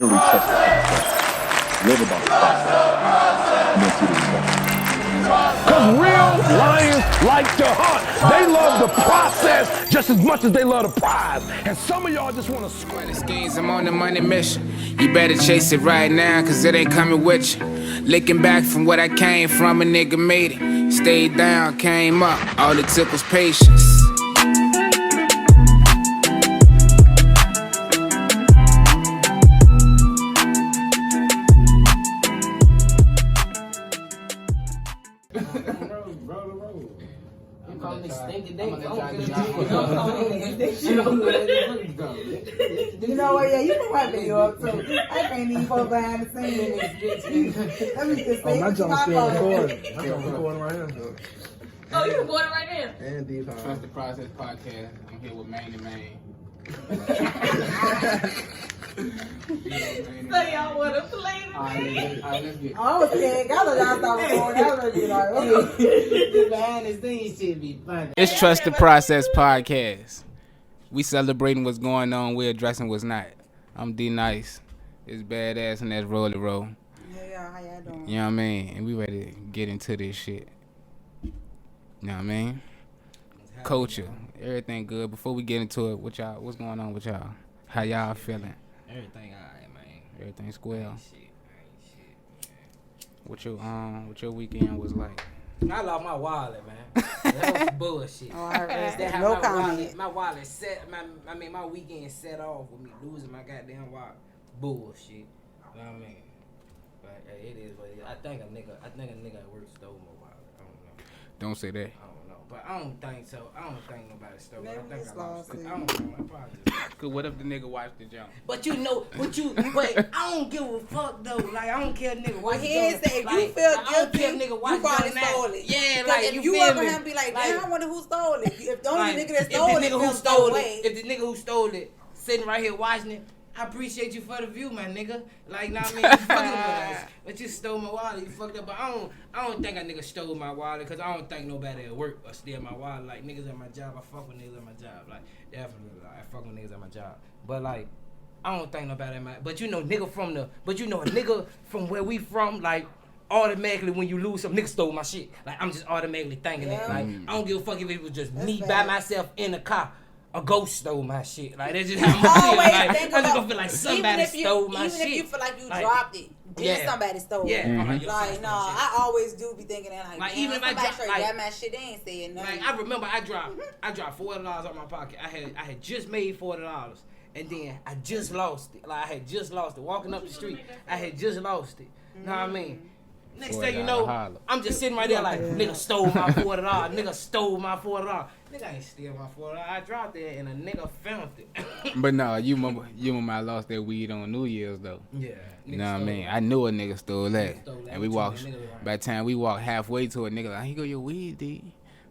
literally trust the process. Live about the process. And then see the results. Because real lions like to hunt. They love the process just as much as they love the prize. And some of y'all just want to square the schemes, I'm on the money mission. You better chase it right now, cause it ain't coming with you. Looking back from what I came from, a nigga made it. Stayed down, came up, all it took was patience. You know what? Yeah, you can wipe it up too. I can't even go behind the scenes. Let me just say, my joint's still recording. My joint's recording right now. Oh, you recording right now? And these Trust the Process podcast. I'm here with Main and Main. So y'all want to play Alright, let's get it. I was scared. I was out there recording. I was like, okay. Behind the scenes shit be funny. It's Trust the Process podcast. We celebrating what's going on. We're addressing what's not. I'm D Nice. It's badass and that's Roll the Roll. Hey y'all, how y'all doing? You know what I mean? And we ready to get into this shit. You know what I mean? Culture. Everything good. Before we get into it, what's going on with y'all? How y'all feeling? Everything alright, man. Everything square. Shit. What your weekend was like? I lost my wallet, man. That was bullshit. Oh, I read That how no my comment. my wallet set. My weekend set off with me losing my goddamn wallet. Bullshit. You know what I mean? But it is what it is. I think a nigga at work stole my wallet. I don't know. Don't say that. I don't know. But I don't think so. I don't think nobody stole it. I Maybe think it's I lost lost it. it. I don't know. I probably just. Cause what if the nigga watched the jump? But I don't give a fuck though. Like I don't care, nigga. Well, Watch he the ain't joint. say if Like, you feel I don't care, guilty, nigga, watch you probably the joint stole now. it. Yeah, Because like if you you feel up me? with him, be like, damn, I wonder who stole it. If the only Like, nigga that stole if the nigga who feels stole that it, way. if the nigga who stole it sitting right here watching it, I appreciate you for the view, my nigga. Like, nah, I mean, you fucking with us, but you stole my wallet. You fucked up, but I don't think a nigga stole my wallet, cause I don't think nobody at work or steal my wallet. Like niggas at my job, I fuck with niggas at my job. Like definitely, like, I fuck with niggas at my job. But like, I don't think nobody at my. But you know, a nigga from where we from, like. Automatically, when you lose some nigga stole my shit. Like I'm just automatically thinking that. Like I don't give a fuck if it was just me by myself in the car. A ghost stole my shit. Like that's just how I'm feeling. Like I'm just gonna feel like somebody stole my shit. Even if you feel like you Like, dropped it, then somebody stole it. Yeah. Like, no, I always do be thinking that. Like, damn, even if I somebody drop, straight like- got my shit, they ain't saying nothing. Like I remember I dropped $40 out my pocket. I had just made $40, and then I just lost it. Like I had just lost it. Walking up the street, I had just lost it. Know what I mean? Next thing you know, holla. I'm just sitting right there like, nigga stole my $40. Nigga stole my $40. Nigga ain't steal my $40. I dropped it and a nigga found it. But no, you remember I lost that weed on New Year's though. Yeah. You know what I mean? I knew a nigga stole that. Nigga stole that. And we What you walked, mean, nigga? by the time we walked halfway to it, nigga like, here go your weed, D.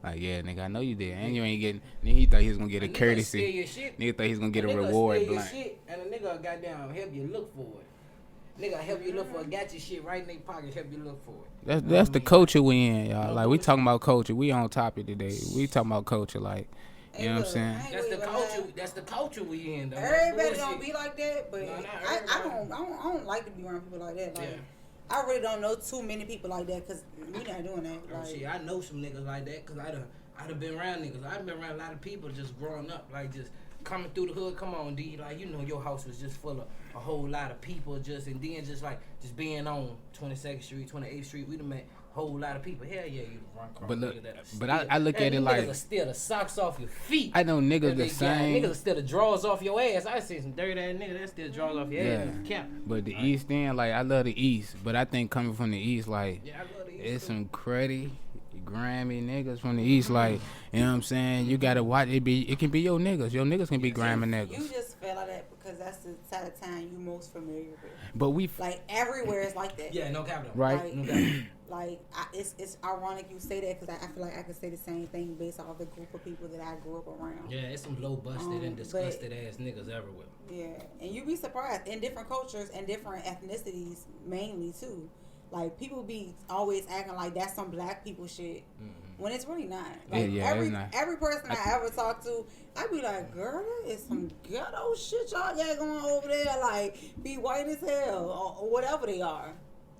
Like, yeah, nigga, I know you did. And you ain't getting, then he thought he was gonna get a Nigga steal courtesy. your shit. Nigga thought he was gonna get a Nigga reward steal your blank. shit, and a nigga goddamn help you look for it. Nigga help you look for it. Got your shit right in their pocket. Help you look for it. That's the culture we in, y'all. Like, we talking about culture. We on topic today. We talking about culture, like, you know what I'm saying? That's the culture. That's the culture we in, though. Everybody That's don't bullshit. be like that, but No, not I everybody. don't like to be around people like that. Like, Yeah. I really don't know too many people like that because we not doing that. Oh, Like, shit, I know some niggas like that because I done been around niggas. I've been around a lot of people just growing up, like just coming through the hood. Come on, D. Like, you know, your house was just full of a whole lot of people just, and then just being on 22nd Street, 28th Street, we done met a whole lot of people. Hell yeah, you run across But look, niggas that'll but steal. I look at it Them like- niggas will steal the socks off your feet. I know niggas That the they got. same. Niggas will steal the drawers off your ass. I see some dirty ass niggas that steal drawers off your Yeah. ass. Cap. But the East End, like, I love the East. But I think coming from the East, like, Yeah, I love these. it's some cruddy, grimy niggas from the East, like, you know what I'm saying? You gotta watch it. It can be your niggas. Your niggas can be grimy you niggas. just feel like that because that's the side of town you most familiar with. But we, Like everywhere is like that. Yeah, no capital. right? Like it's ironic you say that because I feel like I could say the same thing based off the group of people that I grew up around. Yeah, it's some low busted and But- disgusted ass niggas everywhere. Yeah, and you be surprised in different cultures and different ethnicities mainly too. Like people be always acting like that's some black people shit when it's really not. Like Yeah, it's not. every person I ever talk to, I be like, girl, that is some ghetto shit y'all got going over there. Like be white as hell or whatever they are.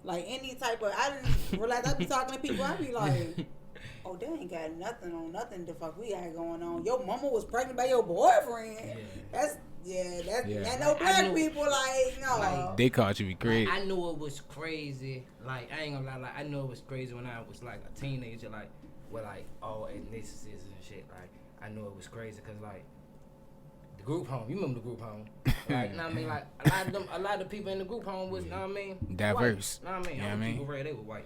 Like any type of, I didn't realize I be talking to people. I be like, oh, they ain't got nothing on nothing the fuck we got going on. Your mama was pregnant by your boyfriend. That's no black people like no. Like, They caught you be crazy. I knew it was crazy. Like I ain't gonna lie, like I knew it was crazy when I was like a teenager, like with like all ethnicities and shit. Like I knew it was crazy because like the group home. You remember the group home? Like, know what I mean? Like a lot of people in the group home was, know what I mean? Diverse. White. Know what I mean? You know what I All the mean? people red, they were white.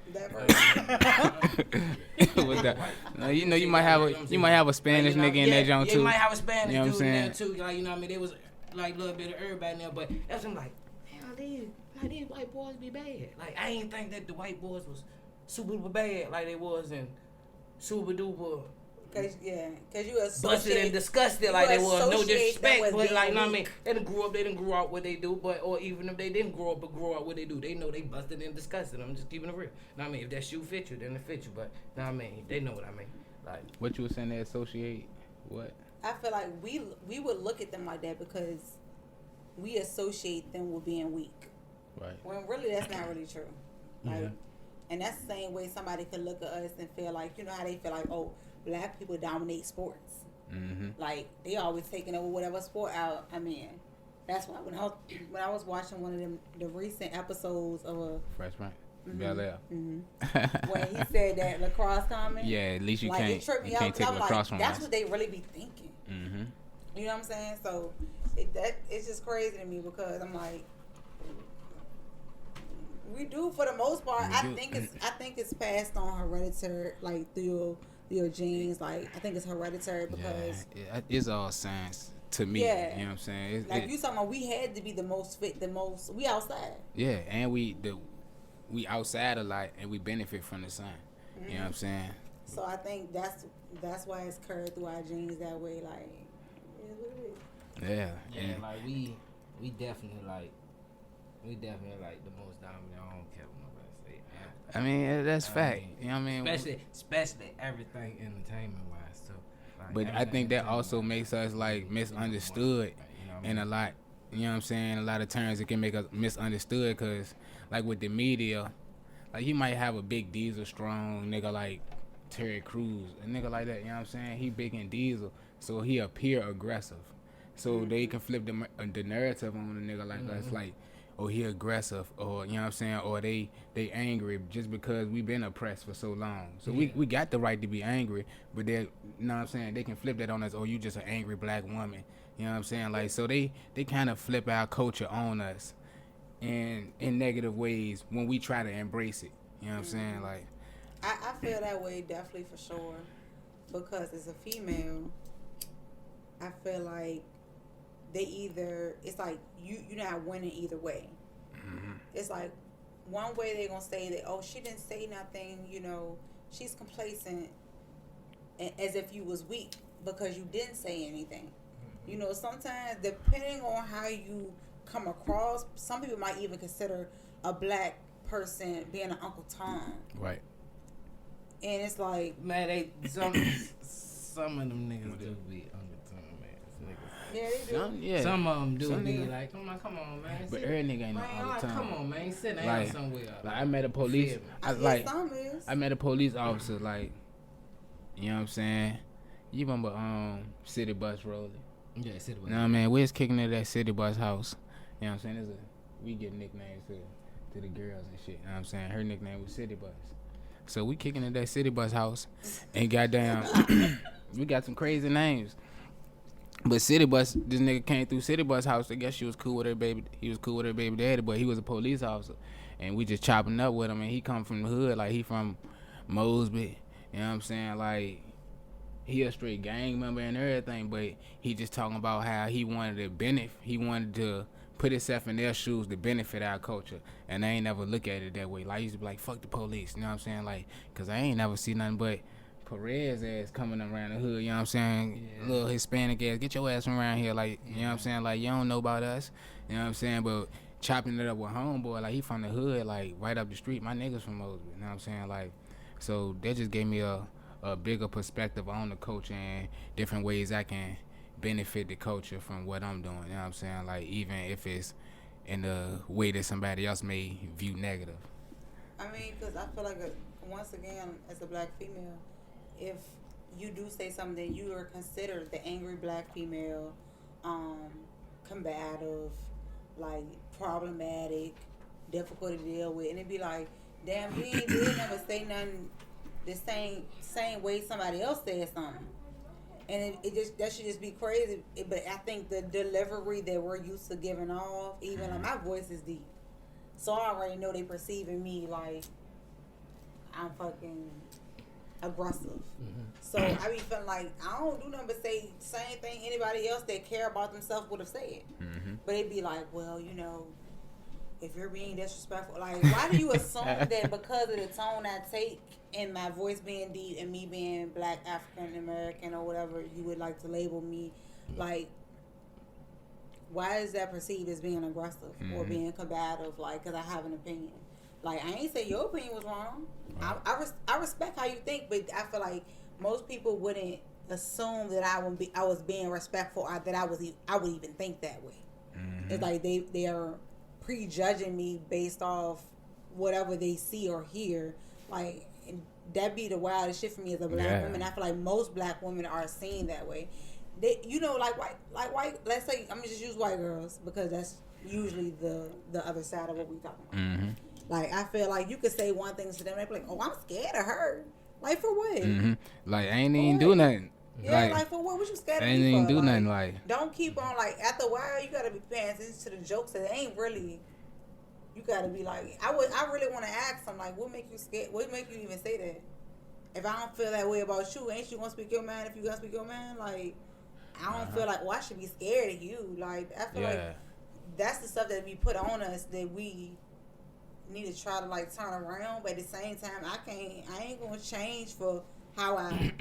With that. No, you know, you might have a Spanish Like, you know, nigga in that joint yeah, too. you might have a Spanish You know what I'm dude in there saying? too. Like, you know what I mean? There was like a little bit of everybody in there, but that's when like, damn, these white boys be bad. Like I ain't think that the white boys was super duper bad like they was in super duper Cause you busted associate and disgusted like they was. No associate them disrespect, with but like, being know what I mean? weak. They didn't grow up what they do, but or even if they didn't grow up but grow up what they do, they know they busted and disgusted. I'm just keeping it real. Know what I mean? If that shoe fit you, then it fit you. But know what I mean? They know what I mean. Like What you was saying? They associate what? I feel like we would look at them like that because we associate them with being weak. Right. When really that's not really true. Like, Yeah. and that's the same way somebody could look at us and feel like, you know how they feel like, oh, black people dominate sports. Mm-hmm. Like they always taking over whatever sport out. I mean, that's why when I was watching one of the recent episodes of Fresh Prince. Bel Air. when he said that lacrosse comment, Yeah, at least you like, can't it tripped me you out can't 'cause take I'm lacrosse like, from that's us. what they really be thinking. Mm-hmm. You know what I'm saying? So it's just crazy to me because I'm like, we do for the most part. We I do. think it's passed on hereditary, like through your genes. Like I think it's hereditary because It's all science to me. Yeah. You know what I'm saying? like you talking about, we had to be the most fit, we outside. Yeah, and we outside a lot and we benefit from the sun. You know what I'm saying? So I think that's why it's carried through our genes that way. Like, it is what it is. Yeah. yeah, like we definitely like the most dominant. I don't care what nobody say. I mean, that's fact. You know what I mean? Especially everything entertainment wise too. Like, But I think that also makes us like misunderstood in a lot. You know what I'm saying? A lot of times it can make us misunderstood because, like with the media, like you might have a big Diesel strong nigga like Terry Crews, a nigga like that. You know what I'm saying? He big in Diesel, so he appear aggressive. So they can flip the narrative on a nigga like us, like, oh, he aggressive, or you know what I'm saying, or they angry just because we been oppressed for so long. So we got the right to be angry, but they, you know what I'm saying, they can flip that on us. Oh, you just an angry black woman. You know what I'm saying? Like, so they kind of flip our culture on us in negative ways when we try to embrace it. You know what I'm saying? Like, I feel that way definitely for sure because as a female, I feel like it's like you're not winning either way. It's like one way they're gonna say that, oh, she didn't say nothing, you know, she's complacent, as if you was weak because you didn't say anything. You know, sometimes depending on how you come across, some people might even consider a black person being an Uncle Tom. right. And it's like, man, some of them niggas do be undertone, man. yeah, they do. Some of them do Some be niggas- like, come on, man. But sit- every nigga ain't no man, all the like, time. come on, man. Sit down Like- somewhere. Like I met a police, Some is. I met a police officer, like, you know what I'm saying? You remember City Bus Rolling? Yeah, sit You know what I mean? We was kicking it at that City Bus house. You know what I'm saying? We give nicknames to the girls and shit. You know what I'm saying? Her nickname was City Bus. So we kicking at that City Bus house and goddamn we got some crazy names. But City Bus, this nigga came through City Bus house. I guess she was cool with her baby. He was cool with her baby daddy, but he was a police officer. And we just chopping up with him. And he come from the hood, like he from Mosby. You know what I'm saying? Like, he a straight gang member and everything, but he just talking about how he wanted to put himself in their shoes to benefit our culture. And I ain't never look at it that way. Like, I used to be like, fuck the police. You know what I'm saying? Like, because I ain't never see nothing but Perez ass coming around the hood, you know what I'm saying? Yeah. Little Hispanic ass, get your ass from around here, like, you know what I'm saying? Like, you don't know about us, you know what I'm saying? But chopping it up with homeboy. Like, he from the hood, like, right up the street. My niggas from Mosby, you know what I'm saying? Like, so that just gave me a bigger perspective on the culture and different ways I can benefit the culture from what I'm doing, you know what I'm saying? Like, even if it's in a way that somebody else may view negative. I mean, because I feel like, once again, as a black female, if you do say something, you are considered the angry black female, combative, like problematic, difficult to deal with, and it'd be like, damn, you ain't did never say nothing the same way somebody else said something, and it just, that should just be crazy. But I think the delivery that we're used to giving off, even like my voice is deep, so I already know they perceiving me like I'm fucking aggressive. So I be feeling like I don't do nothing but say same thing anybody else that care about themselves would have said. But it'd be like, well, you know, if you're being disrespectful, like, why do you assume that because of the tone I take and my voice being deep and me being black, African American, or whatever you would like to label me, like, why is that perceived as being aggressive or being combative? Like, because I have an opinion. Like, I ain't say your opinion was wrong. Right. I respect how you think, but I feel like most people wouldn't assume that I was being respectful, or that I would even think that way. It's like they are prejudging me based off whatever they see or hear. Like, that be the wildest shit for me as a black woman. I feel like most black women are seen that way. They, you know, like white. Let's say I'm gonna just use white girls because that's usually the other side of what we talking about. Like, I feel like you could say one thing to them, they be like, "Oh, I'm scared of her." Like, for what? Like, I ain't even do nothing. Yeah, like for what? What you scared of me for? I ain't even do nothing. Like, don't keep on, like, after a while, you gotta be paying attention to the jokes that ain't really. You gotta be like, I really want to ask them, like, what make you scared? What make you even say that? If I don't feel that way about you, ain't you gonna speak your mind? If you gonna speak your mind, like, I don't feel like, well, I should be scared of you. Like, I feel like that's the stuff that we put on us that we need to try to, like, turn around. But at the same time, I ain't gonna change for how I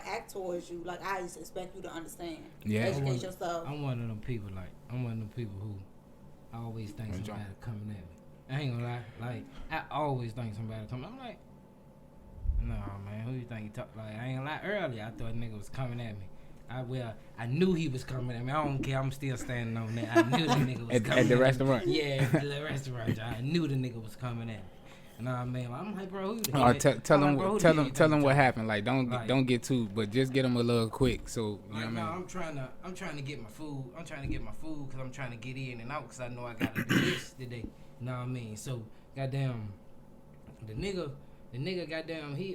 act towards you. Like, I just expect you to understand. Educate yourself. I'm one of them people. Like, I'm one of them people who I always think somebody coming at me. I ain't gonna lie. Like, I always think somebody coming. I'm like, no, man, who you think you talk? Like, I ain't gonna lie. Earlier, I thought a nigga was coming at me. I knew he was coming at me. I don't care. I'm still standing on that. I knew the nigga was coming at the restaurant. Yeah, at the restaurant. I knew the nigga was coming at me. You know what I mean? I'm like, bro, who you think? Tell him what happened. Like, don't get too, but just get him a little quick. So you know what I mean? I'm trying to get my food. I'm trying to get my food because I'm trying to get in and out because I know I got to do this today. You know what I mean? So goddamn, the nigga goddamn, he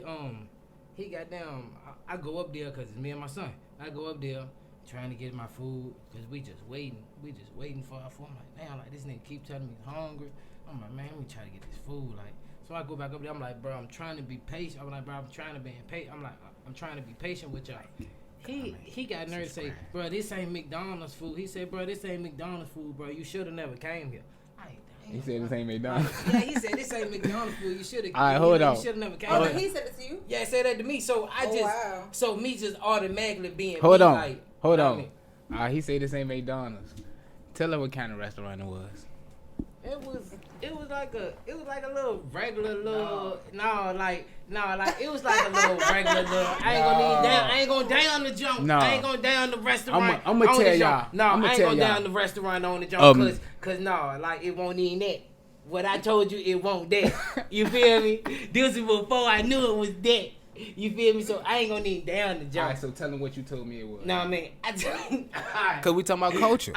goddamn. I go up there because it's me and my son. I go up there trying to get my food because we just waiting for our food. I'm like, damn, like, this nigga keep telling me he's hungry. I'm like, man, let me try to get this food. Like, so I go back up there. I'm like, bro, I'm trying to be patient. I'm like, bro, I'm trying to be patient. I'm like, I'm trying to be patient with y'all. He got nerve to say, bro, this ain't McDonald's food. He said, bro, this ain't McDonald's food, bro. You should have never came here. He said this ain't McDonald's. Yeah, he said this ain't McDonald's food. You should have. All right, hold on. You should have never came. Oh, he said it to you? Yeah, he said that to me. So so me just automatically being. Hold on. Like, Hold on. He said this ain't McDonald's. Tell her what kind of restaurant it was. It was like a little regular little it was like a little regular little. I ain't gonna down the jump. No. I ain't gonna down the restaurant. I'm gonna tell y'all. No, I ain't gonna down the restaurant on the jump cause no, like, it won't even that. What I told you, it won't that. You feel me? This is before I knew it was that. You feel me? So I ain't gonna need down the jump. Alright, so tell them what you told me it was. No, I mean, Cause we talking about culture.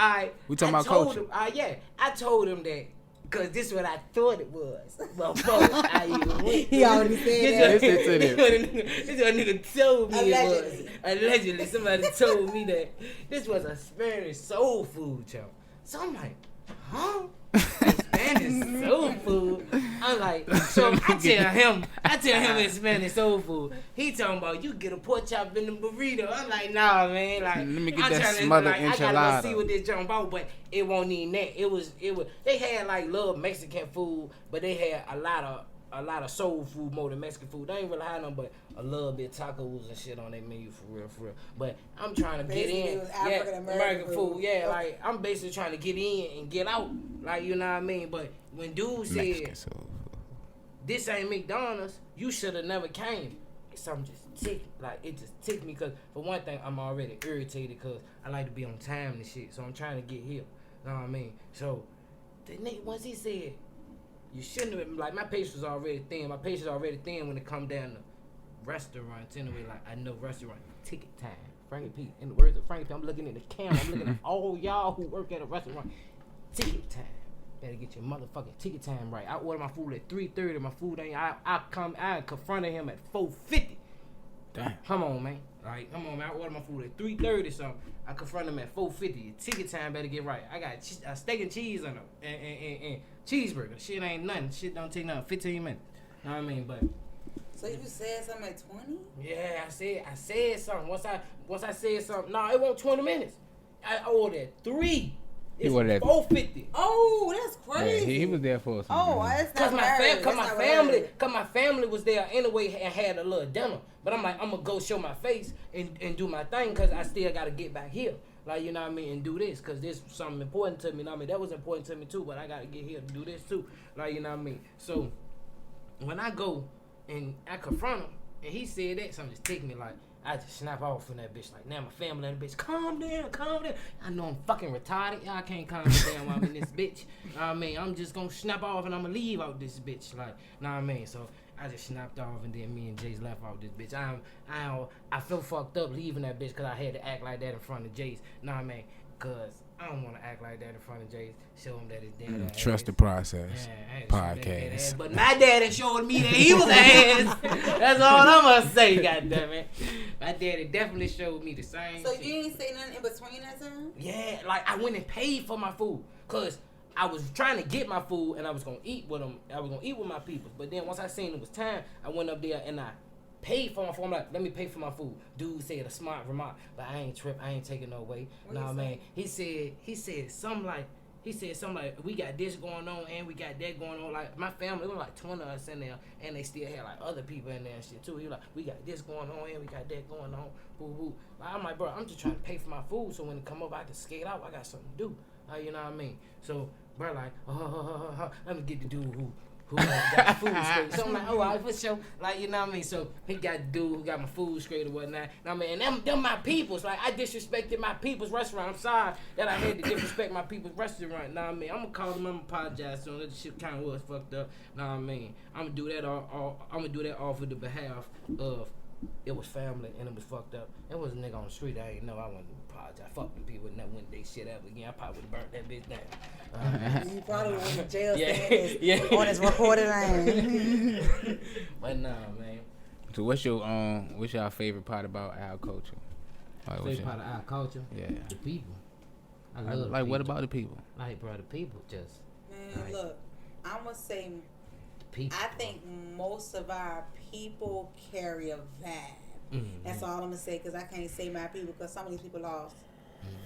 We talking about culture. I told him that. Cause this is what I thought it was. Before I even went. He already said that. This is what a nigga told me it was. Allegedly, somebody told me that this was a Spanish soul food, child. So I'm like, huh? Spanish soul food. I'm like, so I tell him it's Spanish soul food. He talking about you get a pork chop in the burrito. I'm like, nah, man. Like, let me get that smothered enchilada. I gotta go see what this jump about, but it won't need that. It was. They had like little Mexican food, but they had a lot of a lot of soul food more than Mexican food. They ain't really have nothing but a little bit tacos and shit on their menu for real. But I'm trying to Basically, get it in. was African-American food. Yeah, Okay. like I'm basically trying to get in and get out. Like, you know what I mean? But when dude said, Mexican soul food. this ain't McDonald's, you should have never came. Something just ticked, like it just ticked me because for one thing, I'm already irritated because I like to be on time and shit. So I'm trying to get here. Know what I mean? So the nigga, once he said, you shouldn't have been, like my patience was already thin. My patience already thin when it come down to restaurants anyway. Like I know restaurant ticket time. Frankie P. In the words of Frankie P, I'm looking at the camera. I'm looking at all y'all who work at a restaurant. Ticket time. Better get your motherfucking ticket time right. I order my food at 3:30. My food ain't. I confronted him at 4:50. Damn. Come on, man. Like, come on, man. I ordered my food at 3:30. So I confronted him at 4:50. Your ticket time better get right. I got steak and cheese on them and cheeseburger. Shit ain't nothing. Shit don't take nothing. 15 minutes. Know what I mean? But So you said something at 20? yeah, I said something. Once I said something, no, it won't 20 minutes. I ordered at 3. It's ordered at 4:50. Oh, that's Yeah, crazy. he was there for us. Oh, that's Cause not my married. my family was there anyway and had a little dinner. But I'm like, I'm gonna go show my face and do my thing because I still gotta get back here. Like, you know what I mean, and do this because this is something important to me. You know what I mean, that was important to me too, but I gotta get here to do this too. Like, you know what I mean. So when I go and I confront him and he said that, something just take me like. I just snap off from that bitch. Like, now my family and the bitch, calm down. I know I'm fucking retarded. Y'all can't calm me down while I'm in this bitch. Know what I mean? I'm just gonna snap off and I'm gonna leave out this bitch. Like, know what I mean? So I just snapped off and then me and Jace left out this bitch. I feel fucked up leaving that bitch because I had to act like that in front of Jace. Know what I mean? Because I don't want to act like that in front of Jace. Show him that it's dead ass. Trust the process. Yeah, I ain't showing that dead ass. Podcast. But my daddy showed me that he was ass. That's all I'm gonna say, goddammit. My daddy definitely showed me the same So shit. you ain't say nothing in between that time? Yeah, like I went and paid for my food. Cause I was trying to get my food and I was gonna eat with them. I was gonna eat with my people. But then once I seen it was time, I went up there and I paid for my food. I'm like, let me pay for my food. Dude said a smart remark, but I ain't trip. I ain't taking no way. Nah, man. He said something like, we got this going on and we got that going on. Like my family, it was like 20 of us in there, and they still had like other people in there and shit too. He was like, we got this going on and we got that going on. Boo boo. Like, I'm like, bro, I'm just trying to pay for my food, so when it come up, I can skate out. I got something to do. You know what I mean? So, bro, like, let me get the dude who got the food straight. So I'm like, all right, for sure. Like, you know what I mean? So he got the dude who got my food straight or whatnot. Know what I mean? And them my peoples. Like, I disrespected my people's restaurant. I'm sorry that I had to disrespect my people's restaurant. Know what I mean? I'm gonna call them. I'm gonna apologize to them. That shit kind of was fucked up. Know what I mean? I'm gonna do that all. I'm gonna do that all for the behalf of. It was family and it was fucked up. It was a nigga on the street. I ain't know. I wouldn't apologize. Fuck them people and that went they shit up again. I probably would have burnt that bitch down. You probably went to jail Yeah. on his recorded line. But nah, man. So what's your favorite part about our culture? Like, Favorite part of our culture? Yeah. The people. I love Like the what people. about the people? Like, bro, the people just Man, Right. look, I'm going to say, the people. I think most of our people carry a vibe. Mhm. That's all I'm going to say, because I can't say my people, because some of these people lost.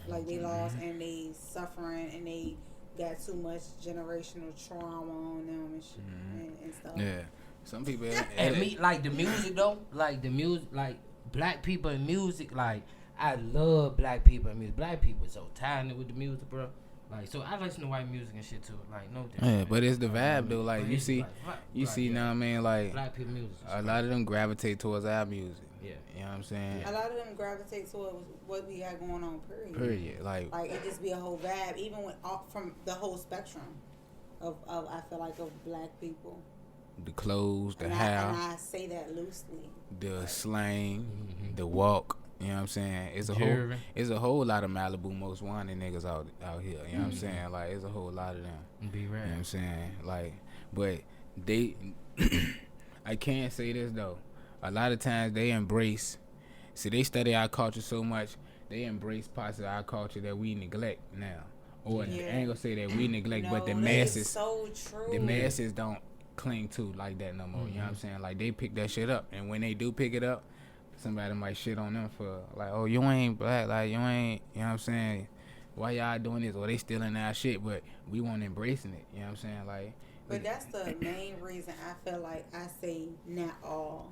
Like, they lost and they suffering and they got too much generational trauma on them and shit and stuff. Yeah. Some people. And me, like the music though, like the music, like black people in music, like I love black people in music. Black people so talented with the music, bro. Like, so I listen to white music and shit too. Like, no different. Yeah, but it's the vibe though. Like But you it's see, like, you like, see yeah. now, what I mean, like Black people music. is a lot of them gravitate towards our music. Yeah. You know what I'm saying? A lot of them gravitate towards what we got going on, period. Period. Like Like, it just be a whole vibe, even with from the whole spectrum of I feel like, of black people. the clothes, the And hair, I say that loosely. the slang, Mhm. the walk. You know what I'm saying? Jewelry. It's a whole lot of Malibu most wanted niggas out here. You know what I'm saying? Like it's a whole lot of them. Be You know what rare. I'm saying? Like, but they, I can't say this though. A lot of times they embrace, see, they study our culture so much, they embrace parts of our culture that we neglect now. Or Yeah. I ain't gonna say that we neglect, but the No, that is masses, so true. the masses don't cling to like that no more. You know what I'm saying? Like they pick that shit up, and when they do pick it up, somebody might shit on them for like, oh, you ain't black, like you ain't, you know what I'm saying? Why y'all doing this? Or they stealing our shit, but we won't embracing it. You know what I'm saying? But that's the main reason I feel like I say not all,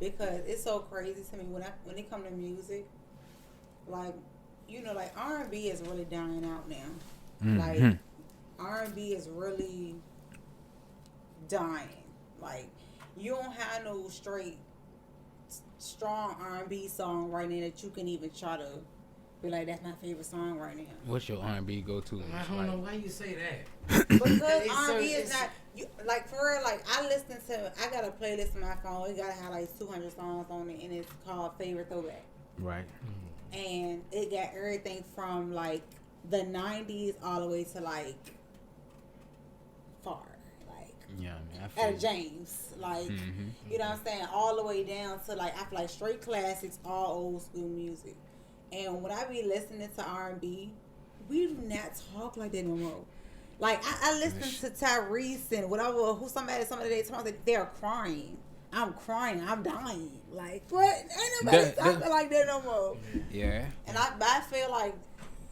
because it's so crazy to me when it comes to music, like like R&B is really dying out now. Like R&B is really dying. Like you don't have no strong R&B song right now that you can even try to be like, that's my favorite song right now. What's your R&B go to? I don't know why you say that. Because It's R&B so- is not like for real. Like I got a playlist on my phone. It gotta have like 200 songs on it, and it's called Favorite Throwback. Right. And it got everything from like the 90s all the way to like far, like Yeah, man. I feel Etta you. James, like you know what I'm saying, all the way down to like I feel like straight classics, all old school music. And when I be listening to R&B, we do not talk like that no more. Like I listen to Tyrese and whatever, who somebody they talk like they're crying. I'm crying. I'm dying. Like what? Ain't nobody talking like that no more. Yeah. And I feel like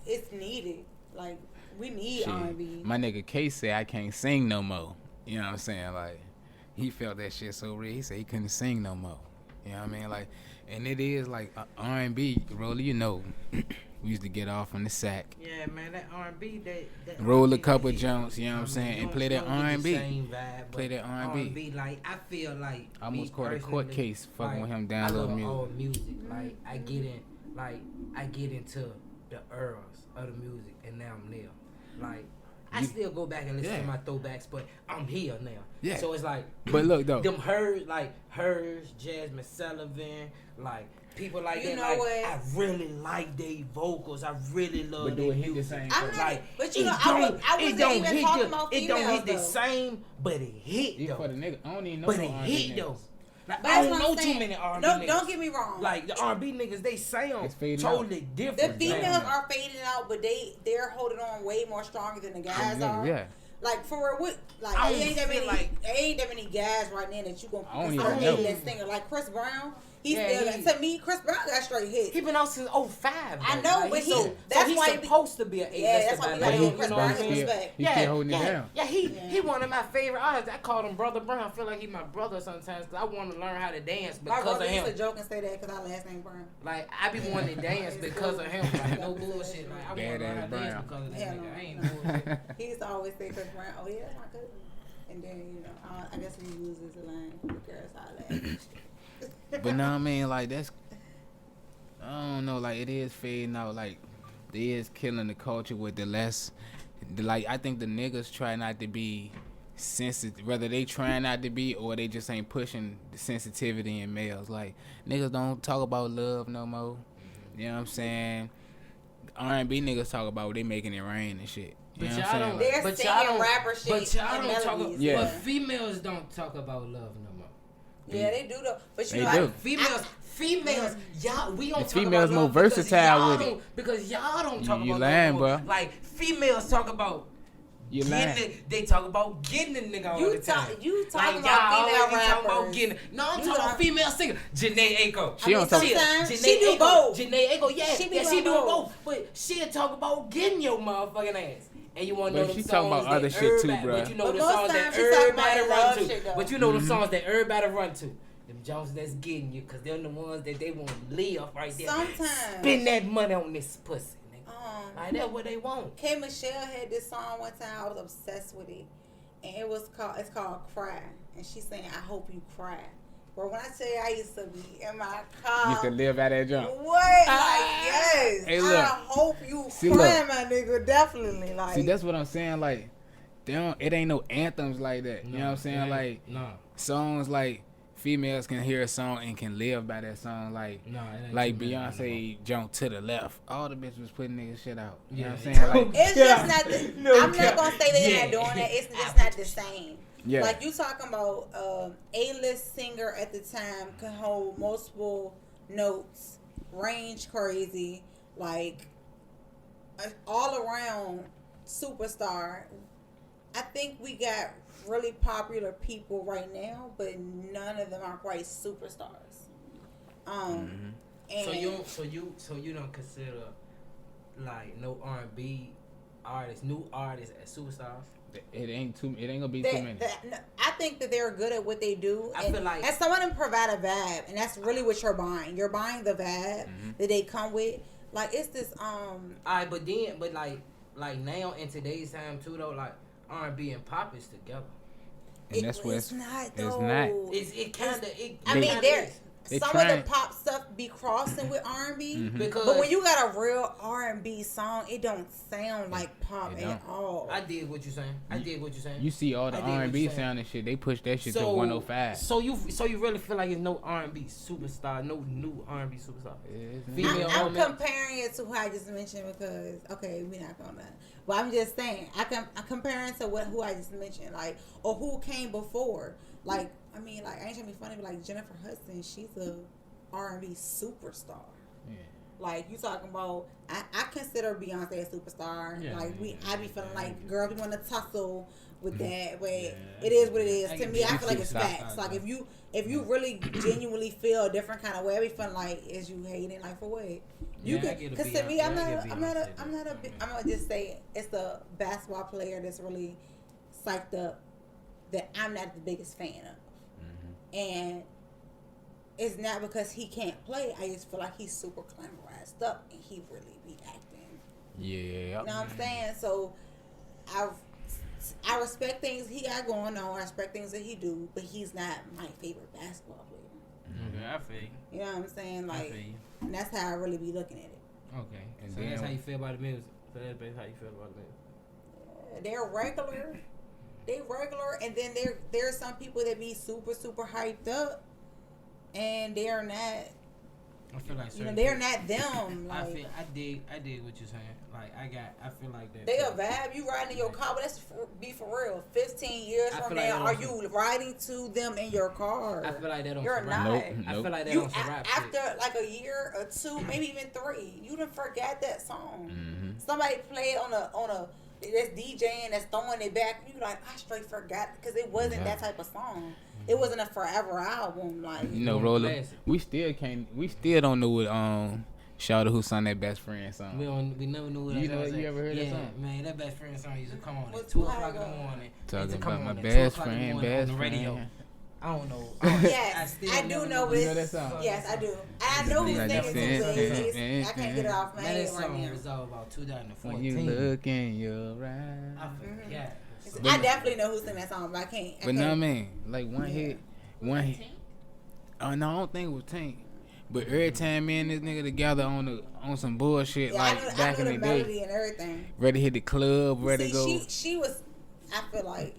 it's needed. Like we need Shit. R&B. My nigga K said I can't sing no more. You know what I'm saying? Like, he felt that shit so real. He said he couldn't sing no more. You know what I mean? Like, and it is like R&B, Rolly, we used to get off on the sack, Yeah, man, that R&B, that roll a R&B, couple like, jumps, you know what I'm saying, and play that you don't get the R&B. same vibe, Play but that R&B. Like, I feel like I almost me caught a court personally, case fucking like, with him I downloading love all music. music. Like, I get into the eras of the music, and now I'm there. Like, I still go back and listen to my throwbacks, but I'm here now. Yeah. So it's like, But look, though. them hers, Jasmine Sullivan, like people like You that. know Like, what? I really like their vocals. I really love But do their it hit the music. same? I'm not, Like, but you it know, don't- I it wasn't don't even hit talking the- about It don't females hit the though. same, but it hit Yeah, though. for the nigga, I don't even know But no it R&B hit though. niggas. Like, But I that's don't what know I'm too saying. many R&B No, niggas. don't get me wrong. Like the R&B niggas, they It's sound fading totally out. The different. females man. are fading out, but they're holding on way more stronger than the guys niggas, are. yeah. Like for real, like I it ain't that feel many, like- there ain't that many guys right now that you gonna I don't consider even a know. A-list singer like Chris Brown. He Yeah, still he- got, to me, Chris Brown got straight hits. He been out since 05. I though. know, Like, but so that's he's why he be- supposed to be an A-lister. Yeah, that's why we by gotta now, give you Chris know Brown what I'm his saying? respect. He still holding it down. Yeah, he one of my favorite artists. I call him Brother Brown. I feel like he my brother sometimes because I want to learn how to dance My because brother of used to him. joke and say that because our last name Brown. Like I be wanting to dance because of him. Like no bullshit. Like I want to learn how to Badass dance Brown. because of that Hell nigga. no, I ain't no. bullshit. He used to always say Chris Brown, oh yeah, that's my cousin. And then, I guess he uses the line, the girls holla. But no, I mean, like, that's, I don't know, like, it is fading out. Like, it is killing the culture with like, I think the niggas try not to be sensitive, whether they try not to be or they just ain't pushing the sensitivity in males. Like, niggas don't talk about love no more. You know what I'm saying? R&B niggas talk about they making it rain and shit. You know what I'm saying? Like, They're But singing y'all don't- rapper shit But y'all and don't talk. melodies. Yeah. But females don't talk about love no more. Yeah, they do though. But you They know, do. Females, y'all, we don't The talk females about more love because versatile y'all with it. don't- Because y'all don't talk You about lying, love no more. bro. Like females talk about You getting lying. it. They talk about getting the nigga all You the time. you talking Like about y'all female always be talking about rappers. getting. No, I'm You talking about talk- female singer. Janae Aiko. She don't talk- sometimes Janae she do Aiko. both. Janae Aiko, yeah, She be she doing doing both. both. But she'll talk about getting your motherfucking ass. And you want to But know them she talking about songs other that shit too, everybody- bruh. But you know But the most songs that times she talking about everybody that run love to. shit, though. But you know the songs that everybody run to. Them Jones that's getting you, cause they're the ones that they want to live right there. Sometimes. Spend that money on this pussy, nigga. Like Um, that's what they want. K Michelle had this song one time. I was obsessed with it, and it's called "Cry," and she's saying, "I hope you cry." But when I tell you, I used to be in my car. Used to live out that jump. What? Like, yes. Hey, look. I hope you See, cry, look. my nigga. Definitely. Like, See, that's what I'm saying. Like, it ain't no anthems like that. You know what I'm saying? Like, no, songs like females can hear a song and can live by that song. Like, like Beyonce jump to the left. All the bitches was putting nigga shit out. You know what I'm saying? Like, it's just not. I'm not gonna say they're not doing that. It's just not the same. yeah. Like you talking about A-list singer at the time can hold multiple notes, range crazy, like all around superstar. I think we got really popular people right now, but none of them are quite superstars. And So you don't consider like no R&B artists, new artists as superstars? It ain't gonna be They- too many. I think that they're good at what they do. I and, feel like- and some of them provide a vibe, and that's really what you're buying. You're buying the vibe that they come with. Like it's this Alright, but like now in today's time too though, like R&B and pop is together. And that's what it's not it's though. not. It kind of. I mean, They some trying- of the pop stuff be crossing with R&B, Because but when you got a real R&B song, it don't sound like pop It at don't. all. I did what you saying. You see all the I dig what R&B you're saying. sound and shit. They push that shit to 105. So you really feel like there's no R&B superstar, no new R&B superstar. It's not. Female I'm woman. comparing it to who I just mentioned because we're not gonna. But I'm just saying I'm comparing to who I just mentioned, like or who came before. Like I mean, like I ain't trying to be funny, but like Jennifer Hudson, she's a R&B superstar. Yeah. Like you talking about, I consider Beyonce a superstar. Yeah, like I be feeling like girls we want to tussle with that, but Yeah. it is what it is. I To can me, be I feel like it's superstar. facts. Like if you really genuinely feel a different kind of way, I be feeling like is you hating like for what? You Yeah, I can, get a cause to me, Beyonce- I'm I not get I'm gonna just say it's a basketball player that's really psyched up that I'm not the biggest fan of, and it's not because he can't play. I just feel like he's super glamorized up and he really be acting. Yeah. You know what I'm saying? So I respect things he got going on. I respect things that he do, but he's not my favorite basketball player. Okay, I feel you. You know what I'm saying? I Like, feel you. and that's how I really be looking at it. Okay, And so that's then- how you feel about the music. So that's basically how you feel about the music. They're regular. They regular, and then there are some people that be super hyped up, and they're not. I feel like You know, certain they're people- not them. Like I dig what you're saying. Like I feel like that. they a vibe. You riding in your car, but let's be for real. 15 years I from feel like now, that are also- you riding to them in your car? I feel like that on You're some not. rap. Nope. I feel like that You on some rap after shit. like a year or two, maybe even 3, you done forgot that song. Mhm. Somebody play it on a that's DJing that's throwing it back. You like I straight forgot because it wasn't Yeah. that type of song. It wasn't a forever album. Like You know, One Roller, classic. we still don't know what Shawty who sung that best friend song. We never knew what You that know- was. you ever heard that yeah, song? man, that best friend song used to come on at What's 2 how o'clock in it the go? morning. Talking Used to come about my on at best 2 o'clock in the friend, morning best on the radio. friend. I don't know. yes, still I do never know. But You know that song? yes, I do. I know who's Like singing that too. But song. I can't get it off my Man, head that right song now. was all about 2014. When you look in your I eyes. forgot. I definitely know who's singing that song, but I can't. But no, I mean, like one hit. Oh no, I don't think it was Tank. But every time me and this nigga together on some bullshit, Yeah, like I know back in the the melody day, and everything. ready to hit the club, ready See, to go. she was. I feel like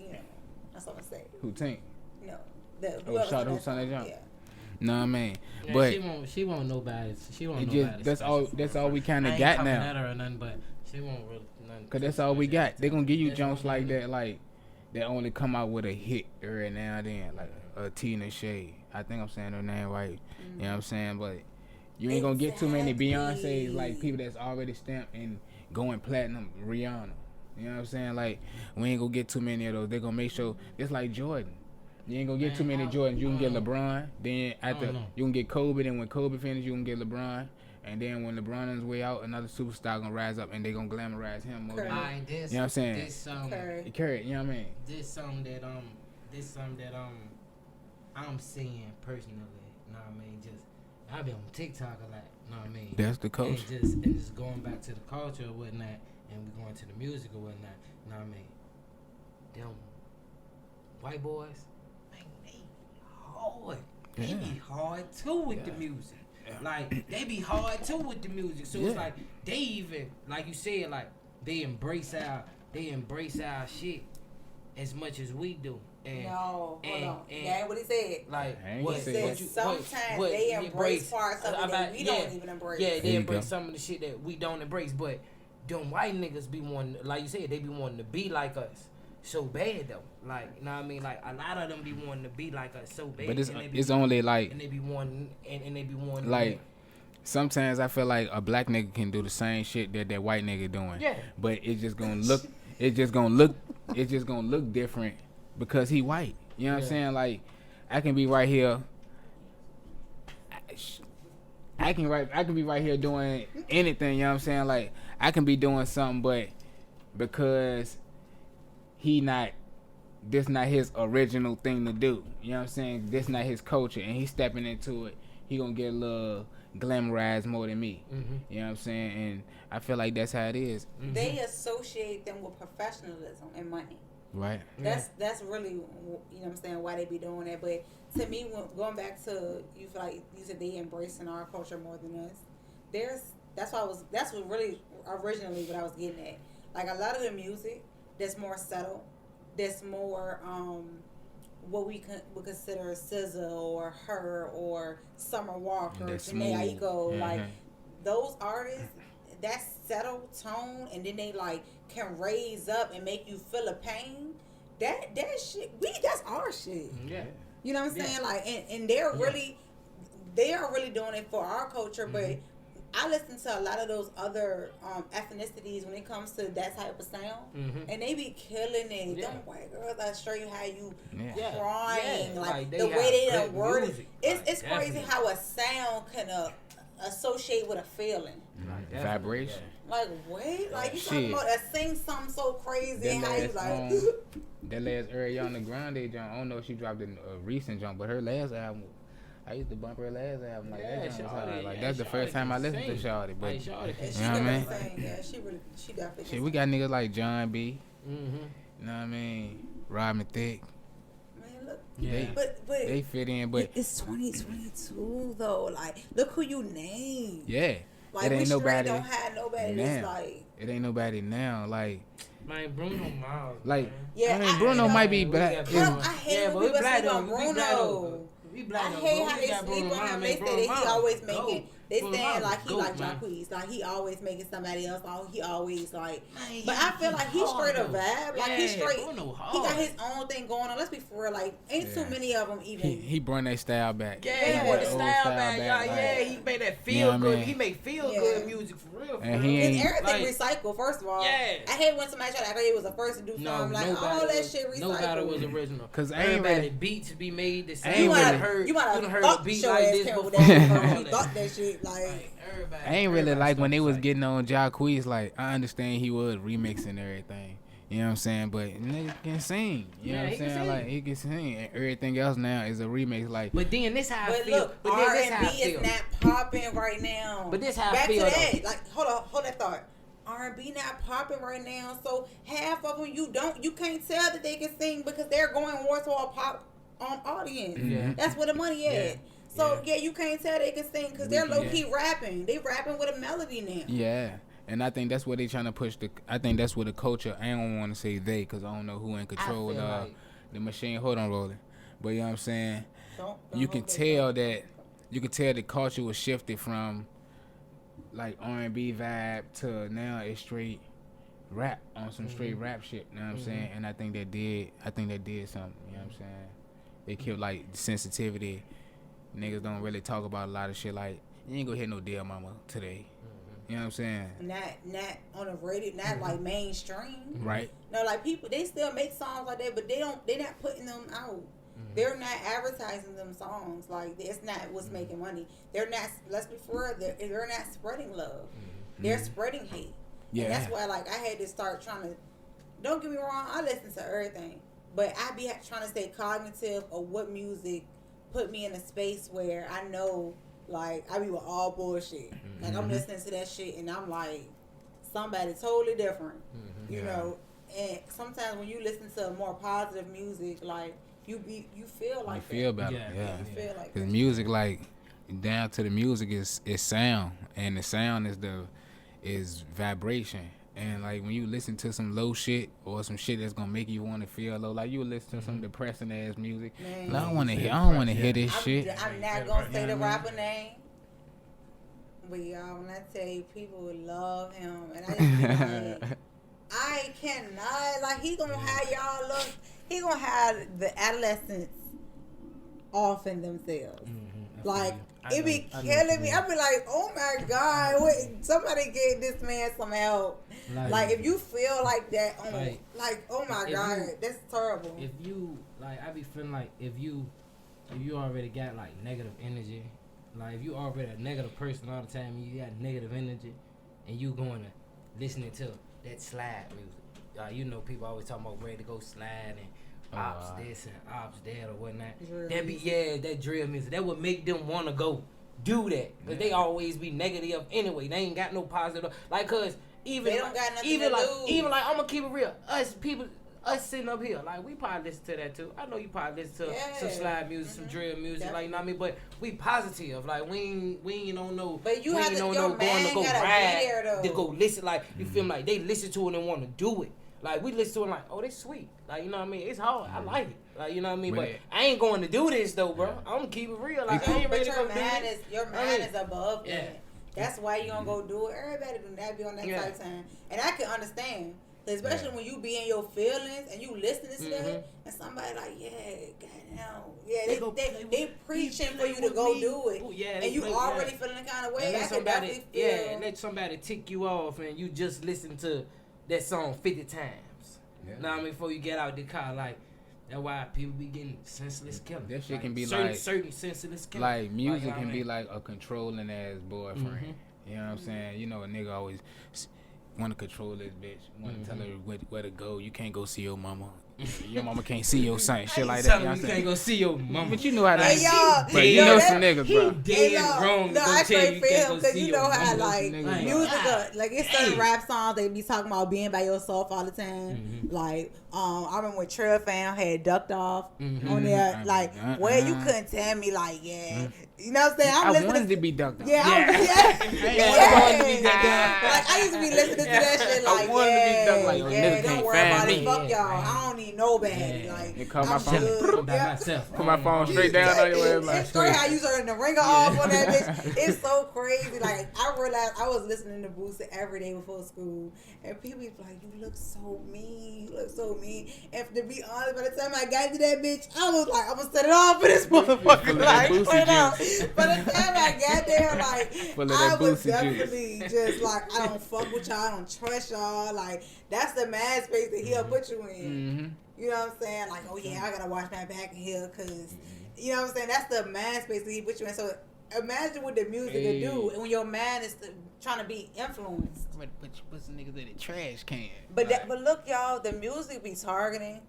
that's what I'm saying. Who Tank? No, the Oh, whoever shout sung who sung that jump? Yeah. No, I mean, Yeah, but she won't nobody. She won't it nobody. just that's special all. for That's her. all we kind I of ain't got coming now. at her or nothing, but she won't really nothing. Cause that's all we got. They gonna give you That's jumps what like we that, like that only come out with a hit every now and then, like Tina Shea. I think I'm saying her name right. You know what I'm saying? But you ain't gonna get too many Exactly. Beyonces, like people that's already stamped and going platinum. Rihanna. You know what I'm saying? Like we ain't gonna get too many of those. They gonna make sure it's like Jordan. You ain't gonna get too many Jordans. You can get LeBron. Then after know. you can get Kobe. Then when Kobe finishes, you can get LeBron. And then when LeBron on his way out, another superstar gonna rise up and they gonna glamorize him more. Than Correct. Alright, this, You know what I'm saying? This Okay. Curry, you know what I mean? this something that I'm seeing personally. Know what I mean? Just I've been on TikTok a lot. Know what I mean? That's the coach. And just going back to the culture or whatnot, and we going to the music or whatnot. Know what I mean? Them white boys, man, they hard. They Yeah. be hard too with the music. Like they be hard too with the music. So it's Yeah. like they even, like you said, like they embrace our shit as much as we do. And No, hold and- on. and- That ain't what he said. like I ain't what, gonna say He what said you- sometimes what they you embrace parts of it that about- we yeah, don't even embrace. Yeah, There they you embrace go. some of the shit that we don't embrace. But them white niggas be wanting, like you said, they be wanting to be like us so bad though. Like, you know what I mean? Like a lot of them be wanting to be like us so bad. But and they be, it's only like and they be wanting and they be wanting like sometimes I feel like a black nigga can do the same shit that that white nigga doing. Yeah. But it's just gonna look different because he white. You know what I'm Yeah. saying? Like I can be right here. I can be right here doing anything. You know what I'm saying? Like I can be doing something, but because this not his original thing to do. You know what I'm saying? This not his culture, and he's stepping into it. He gonna get a little glamorized more than me. You know what I'm saying? And I feel like that's how it is. They associate them with professionalism and money. Right. That's really, you know what I'm saying, why they be doing that. But to me, going back to, you feel like you said they embracing our culture more than us. That's what really originally what I was getting at. Like a lot of the music that's more subtle, that's more what we would consider SZA or Her or Summer Walker, Jhené Aiko, like those artists, that subtle tone, and then they like can raise up and make you feel a pain. That shit, that's our shit. Yeah. You know what I'm saying? Like, and they are really doing it for our culture, but I listen to a lot of those other ethnicities when it comes to that type of sound, and they be killing it. Them white girls, I show you how you crying, like the way they done word it. It's crazy how a sound can associate with a feeling. Like vibration. Like wait, like you talking about sing something so crazy, and how you like. That last Ariana Grande jump, I don't know if she dropped a recent jump, but her last album, I used to bump her last album. Like that jump was hard. Like that's the first time I listened to Shawty. But you know what I mean? Yeah, she definitely. Shit, we got niggas like John B. You know what I mean? Rodman Thicke. Man, look. Yeah. But They fit in, but it's 2022 though. Like, look who you named. yeah, Like, it ain't nobody. Don't have nobody now. that's like. It ain't nobody now. Like, Man, Bruno Mars. like. Yeah, I mean, Bruno might be black. I hate when people sleep on Bruno. We black I though, hate bro. how We they got sleep Bruno on him. Mars, They man. say Bruno that he Mars, always goat. making. They Bruno saying Mars, like he goat, like man. Jacquees. Like he always making somebody else. Like he always like. Man, But I feel like he's hard, straight a though. vibe. Like he's Yeah, straight. Bruno He hard. got his own thing going on. Let's be for real. Like ain't too many of them even. He brought that style back. Yeah, he brought the Old style back, y'all. like- Yeah, he made that feel You know what I good. mean? He make feel Yeah. good music for real. And he And ain't- everything like- recycled. First of all, Yeah. I hate when somebody try to act like he was the first to do No, something. Like nobody all that was, shit recycled. nobody was original. 'Cause I ain't everybody really- beats be made the I same. ain't You really- might have heard thought a beat your like ass this came before. with that. You All thought that shit like. Everybody. I ain't really everybody like when they was started getting on Jacquees. Like I understand he was remixing everything. You know what I'm saying? But nigga can sing. You know Yeah, what I'm he can saying? sing. Like he can sing. And everything else now is a remix. Like But then this how I But feel. look, But then this how I R&B is feel. not popping right now. But this how I Back feel, to that. though. Like, hold that thought. R&B not popping right now, so half of them you can't tell that they can sing because they're going more to a pop audience. Yeah. That's where the money at. Yeah. So yeah, you can't tell they can sing because they're low key rapping. They rapping with a melody now. yeah. And I think that's what they trying to push. I think that's what the culture. I don't want to say they because I don't know who in control feel of like- the machine. Hold on, rolling. But you know what I'm saying? Don't You can hold that tell thought. that. You can tell the culture was shifted from like R&B vibe to now it's straight rap on some straight rap shit. You know what I'm saying? And I think that did something. You know what I'm saying? They killed like sensitivity. Niggas don't really talk about a lot of shit. Like you ain't gonna hit no Dear Mama today. You know what I'm saying? Not on the radio, not like mainstream. Right? No, like people, they still make songs like that, but they're not putting them out. They're not advertising them songs. Like it's not what's making money. They're not. Let's be for real. They're not spreading love. They're spreading hate. Yeah. And that's why, like, I had to start trying to. Don't get me wrong. I listen to everything, but I be trying to stay cognitive of what music put me in a space where I know, like, I be with all bullshit. Like I'm listening to that shit, and I'm like, somebody totally different. You know. And sometimes when you listen to more positive music, like you feel like You feel that. better. Yeah. Yeah. You feel like Cause that. music, like down to the music is sound, and the sound is vibration. And like when you listen to some low shit or some shit that's gonna make you want to feel low, like you would listen to some depressing ass music. Man. Like, I don't want to hear this shit. I'm not gonna say the rapper name, but y'all, when I tell you, people would love him, and I just feel like, I cannot. Like he gonna have y'all look. He gonna have the adolescents off in themselves. Like it be killing me. I be like, oh my god, wait, somebody give this man some help. Like if you feel like that, oh my if god, you- that's terrible. If you like, I be feeling like if you already got like negative energy, like if you already a negative person all the time, you got negative energy, and you going to listening to that slide music, you know, people always talking about ready to go slide and ops this and ops that or whatnot. Drill That be music. that drill music. That would make them want to go do that, cause they always be negative anyway. They ain't got no positive. Like, cause even They don't got nothing even to like lose. even like I'm gonna keep it real. Us sitting up here, like we probably listen to that too. I know you probably listen to some Yeah. slide music, some drill music, like you know what I mean. But we positive, like we ain't on no. But you we have ain't to- on your no going man to go gotta be ride there, though. to go listen. Like you feel me? Like they listen to it and want to do it. Like we listen to it like, oh, they sweet. Like you know what I mean? It's hard. I like it. Like you know what I mean? But But it- I ain't going to do this though, bro. I'm gonna keep it real. Like I ain't ready But to go your do man this. is your I man mean, is above yeah. that. That's why you don't go do it. Everybody do not be on that Yeah. type of time, and I can understand, especially when you be in your feelings and you listening to that, and somebody like, yeah, goddamn, yeah, They go play they with- preaching he for you play to with go me. do it, Ooh, yeah, and they you play- already yeah. feeling the kind of way. And I let can somebody, definitely feel. and let somebody tick you off, and you just listen to that song 50 times. Know what I mean? Before you get out the car, like that's why people be getting senseless killing. That shit can be certain, like- certain senseless killing. Like music you know what can I be mean? like a controlling ass boyfriend. Mhm. You know what I'm saying? You know a nigga always want to control this bitch, want to tell her where to go. You can't go see your mama. Your mama can't see your son. Shit like that. Tell You know me what I'm you can't saying? go see your mama. But you know how Hey, that. y'all, But you yo, know that- some niggas, bro. Dead wrong to No, go I tell straight you feel can't him go because see you your know how mama. like niggas, music, God. like it's certain rap songs they be talking about being by yourself all the time. Like I remember when Trail Fam had Ducked Off on there, like where you couldn't tell me like you know what I'm saying? I'm I listening wanted to be ducked off. Yeah, Yeah. yeah. wanted to be ducked off. Like I used to be listening to that shit. I Like wanted to be ducked like, oh, yeah, nigga don't can't worry find about me. it. Fuck Yeah. y'all. I don't need nobody. Yeah. Like They call my I'm phone. good. By Yeah. myself. Put my phone straight down on your ass. Like, It's crazy how you turn the ringer off on that bitch. It's so crazy. Like I realized I was listening to Boosie every day before school, and people be like, "You look so mean. You look so mean." And to be honest, by the time I got to that bitch, I was like, "I'm gonna set it off for this motherfucker." Like, Boosie put it out. juice. By the time I got there, like Full of I that was Boosie juice. definitely just like, I don't fuck with y'all. I don't trust y'all. Like that's the mad space that he'll put you in. Mm-hmm. You know what I'm saying? Like, oh yeah, I gotta watch my back in here because, you know what I'm saying? That's the man space that he put you in. So imagine what the music Hey. could do, and when your man is trying to be influenced. Put some niggas in the trash can. But but look, y'all, the music be targeting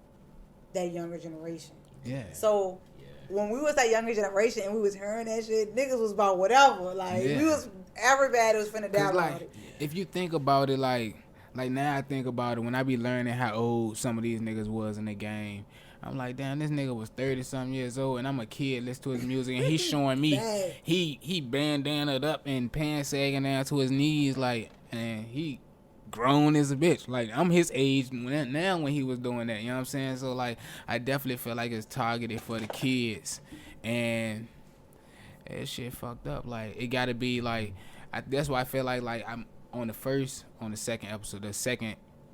that younger generation. Yeah. So when we was that younger generation and we was hearing that shit, niggas was about whatever. Like Yeah. we was, everybody was finna 'Cause, download like, it. if you think about it, like now I think about it when I be learning how old some of these niggas was in the game. I'm like, damn, this nigga was 30-something years old, and I'm a kid listening to his music, and he's showing me Bad. he bandanaed up and pants sagging down to his knees, like, and he grown as a bitch. Like, I'm his age now when he was doing that, you know what I'm saying? So, like, I definitely feel like it's targeted for the kids, and that shit fucked up. Like, it gotta be, like, that's why I feel like I'm on the second episode,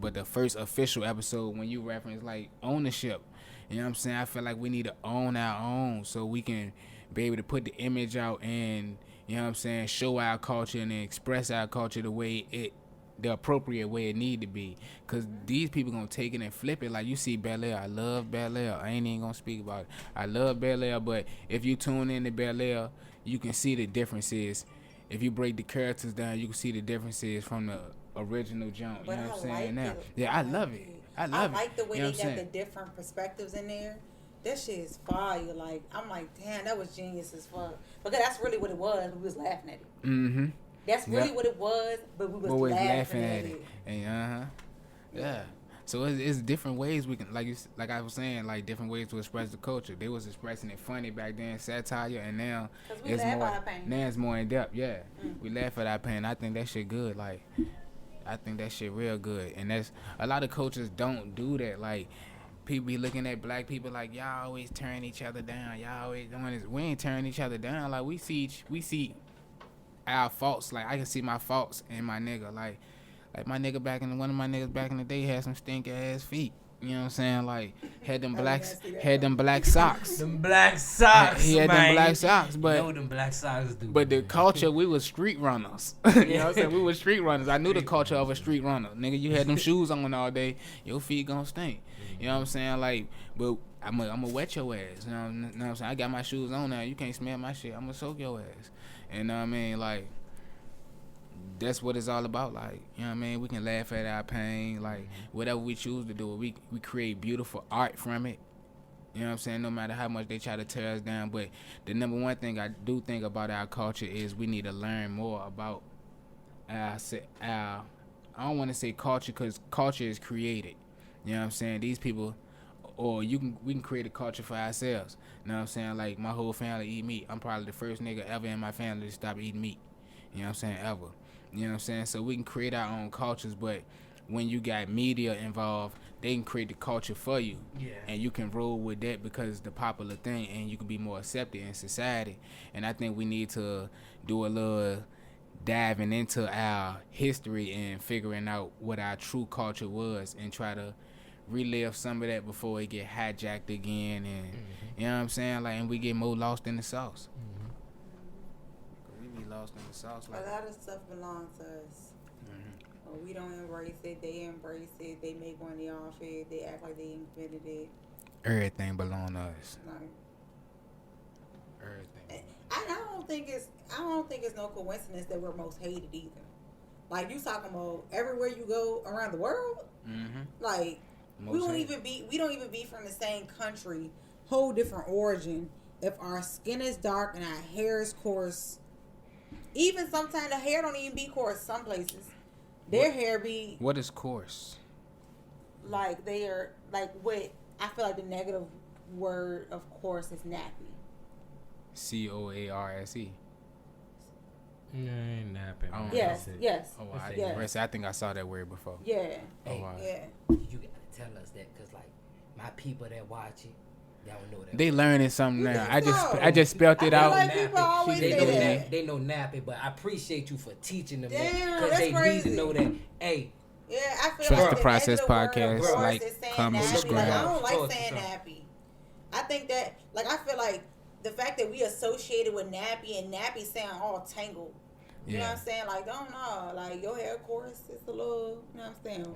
but the first official episode when you reference, like, ownership. You know what I'm saying? I feel like we need to own our own so we can be able to put the image out and, you know what I'm saying, show our culture and express our culture the appropriate way it need to be. Because these people going to take it and flip it. Like, you see Bel Air. I love Bel Air. I ain't even going to speak about it. I love Bel Air, but if you tune in to Bel Air, you can see the differences. If you break the characters down, you can see the differences from the original jump. You But know what I'm saying? like Now, it. yeah, I love it. I love it. like the way You know they what I'm got the saying? different perspectives in there. That shit is fire. Like, I'm like, damn, that was genius as fuck. Because that's really what it was. We was laughing at it. Mm-hmm. That's really Yep. what it was, but we was Always laughing at it. And yeah. So it's different ways we can, like I was saying, like different ways to express the culture. They was expressing it funny back then, satire, and now 'Cause we it's laugh more. at our pain. Now it's more in depth. Yeah, we laugh at our pain. I think that shit good. Like, I think that shit real good. And that's a lot of cultures don't do that. Like, people be looking at black people like, y'all always turn each other down. Y'all always doing this. We ain't turning each other down. Like, we see our faults. Like, I can see my faults in my nigga. Like my nigga one of my niggas back in the day had some stink ass feet. You know what I'm saying? Like, had them black socks. Them black socks, He had man. them black socks, You but know what them black socks do. but the culture, we was street runners. You know what I'm saying? We was street runners. I knew the culture of a street runner. Nigga, you had them shoes on all day, your feet gonna stink. You know what I'm saying? Like, but I'ma wet your ass. You know what I'm saying? I got my shoes on now. You can't smell my shit. I'ma soak your ass. You know what I mean? Like, that's what it's all about. Like, you know what I mean? We can laugh at our pain. Like, whatever we choose to do, we create beautiful art from it. You know what I'm saying? No matter how much they try to tear us down. But the number one thing I do think about our culture is we need to learn more about our I don't want to say culture, because culture is created. You know what I'm saying? These people, or we can create a culture for ourselves. You know what I'm saying? Like, my whole family eat meat. I'm probably the first nigga ever in my family to stop eating meat. You know what I'm saying? Ever. You know what I'm saying? So we can create our own cultures, but when you got media involved, they can create the culture for you. Yeah. And you can roll with that because it's the popular thing, and you can be more accepted in society. And I think we need to do a little diving into our history and figuring out what our true culture was, and try to relive some of that before it get hijacked again. And you know what I'm saying? Like, and we get more lost in the sauce. We be lost in the sauce. Like, A lot of stuff belongs to us. We don't embrace it. They embrace it. They make money off it. They act like they invented it. everything belong to us. Like, Everything. I don't think it's no coincidence that we're most hated either. Like, you talking about everywhere you go around the world. Like, we don't even be from the same country, whole different origin. If our skin is dark and our hair is coarse, even sometimes the hair don't even be coarse. Some places, their hair be What is coarse? like they are like what I feel like the negative word of course is nappy. COARSE. Yeah, ain't napping. Oh, Yes, yes, Oh, yes. I think I saw that word before. Yeah, Oh, wow. yeah. You gotta tell us that, cause like my people that watch it, they don't know that. They learning something now. think so? I just spelled it I feel out. like people always they say know that. They know nappy, but I appreciate you for teaching them Damn, that, cause that's they crazy. need to know that. Hey, Yeah, I feel Trust like the Process negative word of podcast, course like, is saying comment, nappy. subscribe. Like, I don't like Talk to saying some. nappy. I think that, like, I feel like the fact that we associated with nappy and nappy sound all tangled. You know what I'm saying? Like, don't know. Like, your hair, of course, it's a little, you know what I'm saying,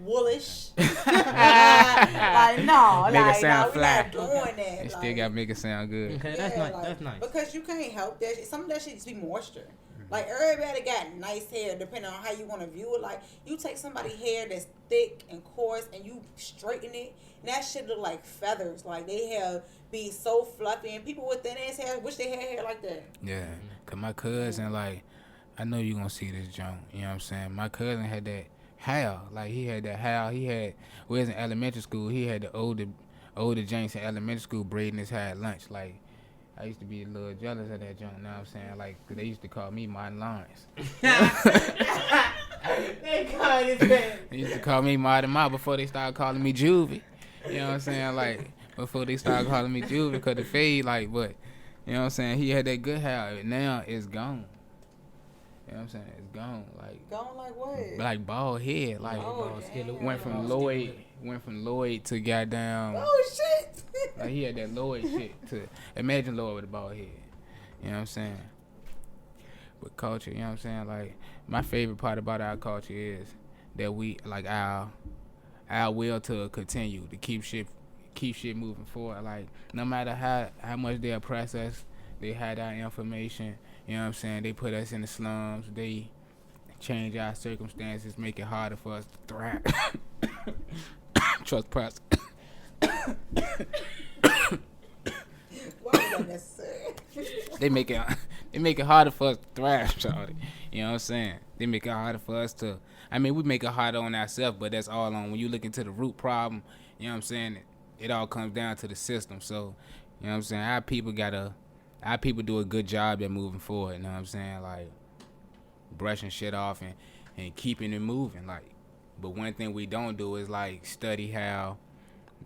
woolish. Like, no. Make it like, sound no, fly. we're not doing that. It still like, got to make it sound good. Okay, yeah, that's nice. like, That's nice. Because you can't help that shit. Some of that shit just be moisture. Like, everybody got nice hair, depending on how you want to view it. Like, you take somebody's hair that's thick and coarse and you straighten it, and that shit look like feathers. Like, they hair be so fluffy, and people with thin ass hair wish they had hair like that. Yeah, cause my cousin, like, I know you gonna see this junk. You know what I'm saying? My cousin had that hair, like he had that hair. We was in elementary school. He had the older James in elementary school braiding his hair at lunch. Like, I used to be a little jealous of that junk. You know what I'm saying? Like, 'cause they used to call me Martin Lawrence. They call it that. They used to call me Martin Ma before they started calling me Juvie. You know what I'm saying? Like, before they started calling me Juvie, because the fade, like, but you know what I'm saying? He had that good hair. Now it's gone. You know what I'm saying? It's gone. Like, Going like what? like bald head. Like, Oh, damn. went from Lloyd to goddamn. Oh, shit. Like, he had that Lloyd shit to imagine Lloyd with a bald head. You know what I'm saying? But culture, you know what I'm saying? Like, my favorite part about our culture is that we, like, our will to continue to keep shit moving forward. Like, no matter how much they oppress us, they hide our information. You know what I'm saying? They put us in the slums. They change our circumstances, make it harder for us to thrive. Trust the process. Why is that necessary? They make it harder for us to thrive, Charlie. You know what I'm saying? They make it harder for us to. I mean, we make it harder on ourselves, but that's all on when you look into the root problem. You know what I'm saying? It all comes down to the system. So, you know what I'm saying? Our people do a good job at moving forward. You know what I'm saying? Like, brushing shit off and keeping it moving. Like, but one thing we don't do is like study how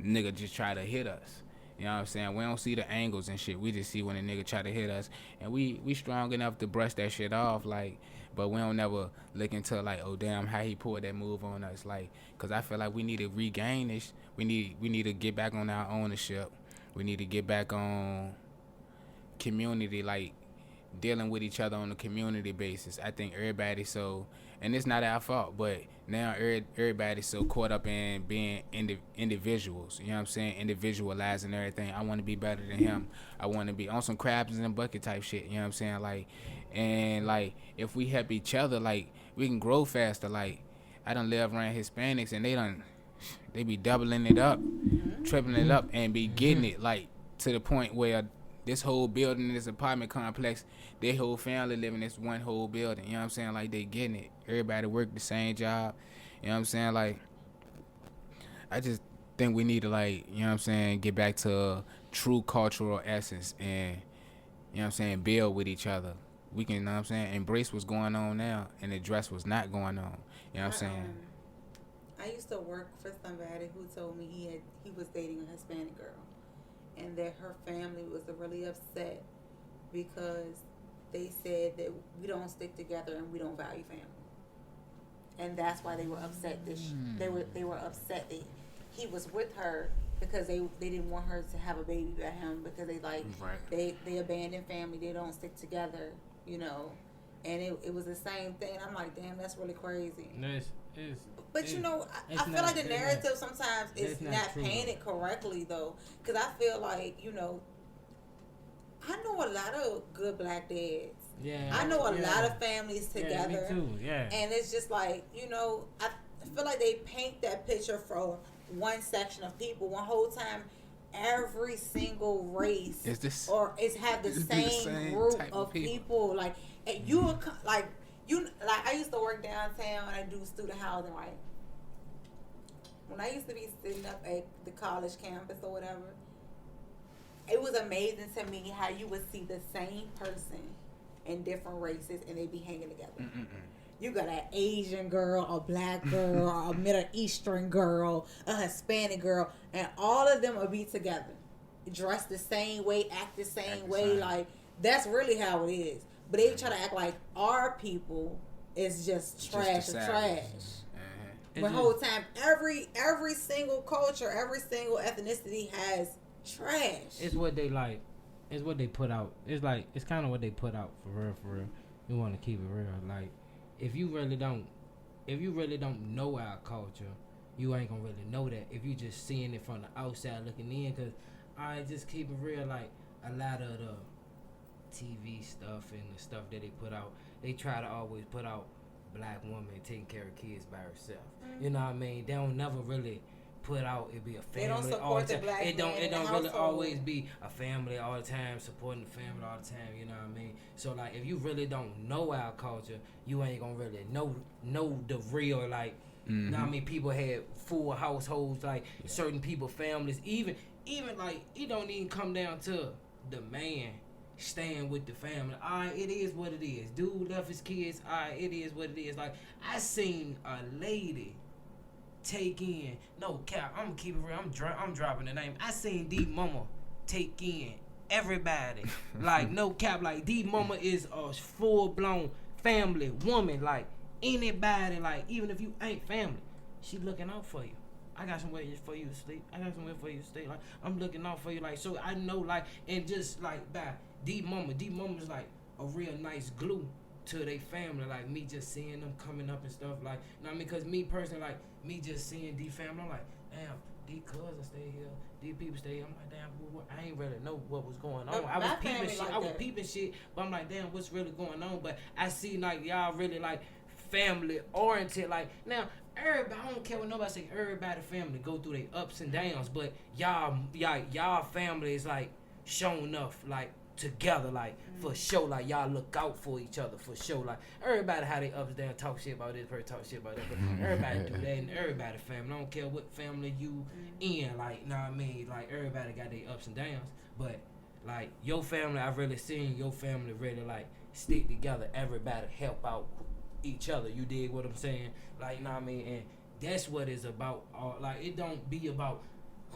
nigga just try to hit us. You know what I'm saying? We don't see the angles and shit. We just see when a nigga try to hit us, and we strong enough to brush that shit off. Like, but we don't never look into like, oh damn, how he pulled that move on us. Like, cause I feel like we need to regain this. We need to get back on our ownership. We need to get back on community. Like, dealing with each other on a community basis. I think everybody so, and it's not our fault, but now everybody's so caught up in being individuals. You know what I'm saying? Individualizing everything. I want to be better than him. I want to be on some crabs in a bucket type shit. You know what I'm saying? Like, and like if we help each other, like we can grow faster. Like I done live around Hispanics and they be doubling it up, tripling it up, and be getting it like to the point where this whole building, this apartment complex, their whole family live in this one whole building. You know what I'm saying? Like they getting it. Everybody work the same job. You know what I'm saying? Like I just think we need to like, you know what I'm saying, get back to a true cultural essence and, you know what I'm saying, build with each other. We can, you know what I'm saying, embrace what's going on now and address what's not going on. You know what I'm saying? I used to work for somebody who told me he was dating a Hispanic girl, and that her family was really upset because they said that we don't stick together and we don't value family, and that's why they were upset. That they were upset that he was with her because they didn't want her to have a baby by him because they like they abandon family, they don't stick together, you know. And it was the same thing. I'm like, damn, that's really crazy. But you know, I feel like the narrative sometimes is not painted correctly though, because I feel like, you know, I know a lot of good black dads. Yeah. I know a lot of families together. Me too. Yeah. And it's just like, you know, I feel like they paint that picture for one section of people one whole time. Every single race have the same group of people. Like, and you like I used to work downtown and I do student housing, right? When I used to be sitting up at the college campus or whatever, it was amazing to me how you would see the same person in different races and they be hanging together. You got an Asian girl, a black girl, a Middle Eastern girl, a Hispanic girl, and all of them will be together, dressed the same way, act the same way. Like, that's really how it is. But they try to act like our people is just trash and trash. The whole time, every single culture, every single ethnicity has trash. It's what they like. It's what they put out. It's like, it's kind of what they put out for real. We want to keep it real. Like, if you really don't know our culture, you ain't gonna really know that if you just seeing it from the outside looking in. Cause I just keep it real. Like, a lot of the TV stuff and the stuff that they put out, they try to always put out black woman taking care of kids by herself. You know what I mean? They don't never really put out it be a family. They don't support the black man. It don't really always be a family all the time, supporting the family all the time, you know what I mean? So like, if you really don't know our culture, you ain't gonna really know the real, like, you know what I mean? People had full households, like certain people, families, even like, it don't even come down to the man staying with the family. Alright, it is what it is. Dude left his kids. Alright, it is what it is. Like, I seen a lady take in, no cap, I'm gonna keep it real, I'm dropping the name. I seen D Mama take in everybody. Like, no cap, like, D Mama is a full-blown family woman. Like, anybody, like, even if you ain't family, she looking out for you. I got somewhere for you to sleep. I got somewhere for you to stay. Like, I'm looking out for you. Like, so I know, like, and just like by D Mama's like a real nice glue to their family. Like, me just seeing them coming up and stuff. Like, you know what I mean? Because me personally, like, me just seeing D family, I'm like, damn, D cousins stay here, D people stay here. I'm like, damn, I ain't really know what was going on. I was peeping shit. Like, I was peeping shit, but I'm like, damn, what's really going on? But I see, like, y'all really, like, family oriented. Like, now, everybody, I don't care what nobody say, everybody family go through their ups and downs, but y'all family is, like, shown up, like, together, like, for sure. Like, y'all look out for each other, for sure. Like, everybody how they ups and downs, talk shit about this person, talk shit about that person. Everybody do that, and everybody family. I don't care what family you in, like, you know what I mean? Like, everybody got their ups and downs, but, like, your family, I've really seen your family really, like, stick together. Everybody help out each other. You dig what I'm saying? Like, you know what I mean? And that's what it's about. Like, it don't be about,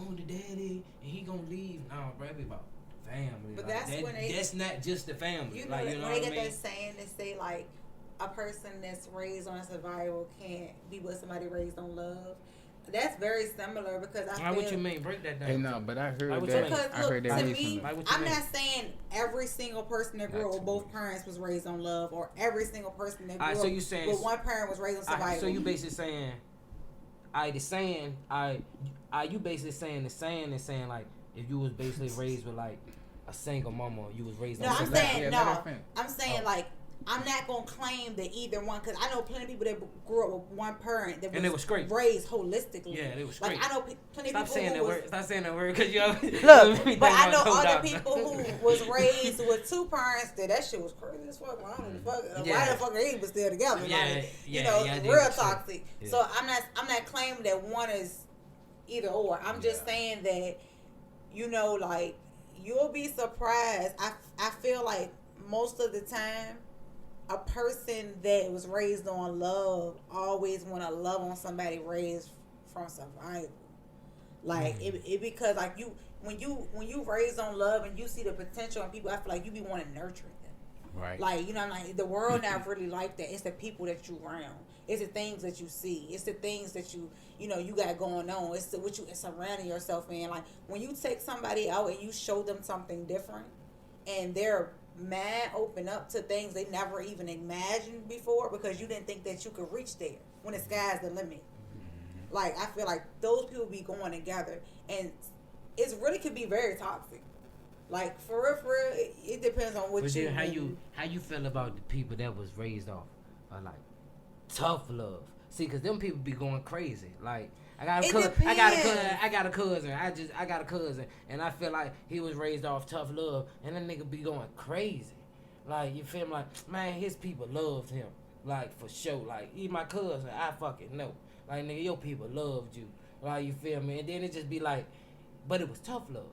oh, the daddy, and he gonna leave. No, bro, it be about family. But like, that's not just the family. You know, like, you know when what they I get mean? that saying, they say, like, a person that's raised on survival can't be with somebody raised on love. That's very similar because I Like, feel. what you mean? Break that down. Hey, no, but I heard Like what that. you mean? Because I look, heard that to recently. me, Like what you I'm mean? not saying every single person that grew Not up with too both much. parents was raised on love, or every single person that grew Alright, up so you saying- with one parent was raised on survival. So you basically saying, you basically saying the saying and saying like, if you was basically raised with like a single mama, you was raised No, on I'm survival. saying yeah, no. let her finish. I'm saying Oh. like I'm not gonna claim that either one because I know plenty of people that grew up with one parent that And they was straight. raised holistically. Yeah, they was Like straight. I know plenty Stop of people saying who that was. word. Stop saying that word because you Look, but I know other people who was raised with two parents that shit was crazy as fuck. I don't know the fuck. Yeah. Why the fuck are they even still together? Yeah, like, yeah, you know, yeah, they real was straight. toxic. Yeah. So I'm not claiming that one is either or. I'm just saying that, you know, like you'll be surprised. I feel like most of the time, a person that was raised on love always want to love on somebody raised from survival. Like it because like when you raised on love and you see the potential in people, I feel like you be wanting to nurture them. Right. Like, you know, like the world not really like that. It's the people that you around. It's the things that you see. It's the things that you know you got going on. It's what you surrounding yourself in. Like when you take somebody out and you show them something different, and they're mad open up to things they never even imagined before because you didn't think that you could reach there when the sky's the limit. Like I feel like those people be going together, and it's really could be very toxic. Like for real, it depends on what But you. then how you feel about the people that was raised off like tough love? See, cause them people be going crazy. Like I got a cousin. I got a cousin, and I feel like he was raised off tough love, and that nigga be going crazy. Like you feel me? Like man, his people loved him. Like for sure. Like he my cousin. I fucking know. Like nigga, your people loved you. Like you feel me? And then it just be like, but it was tough love.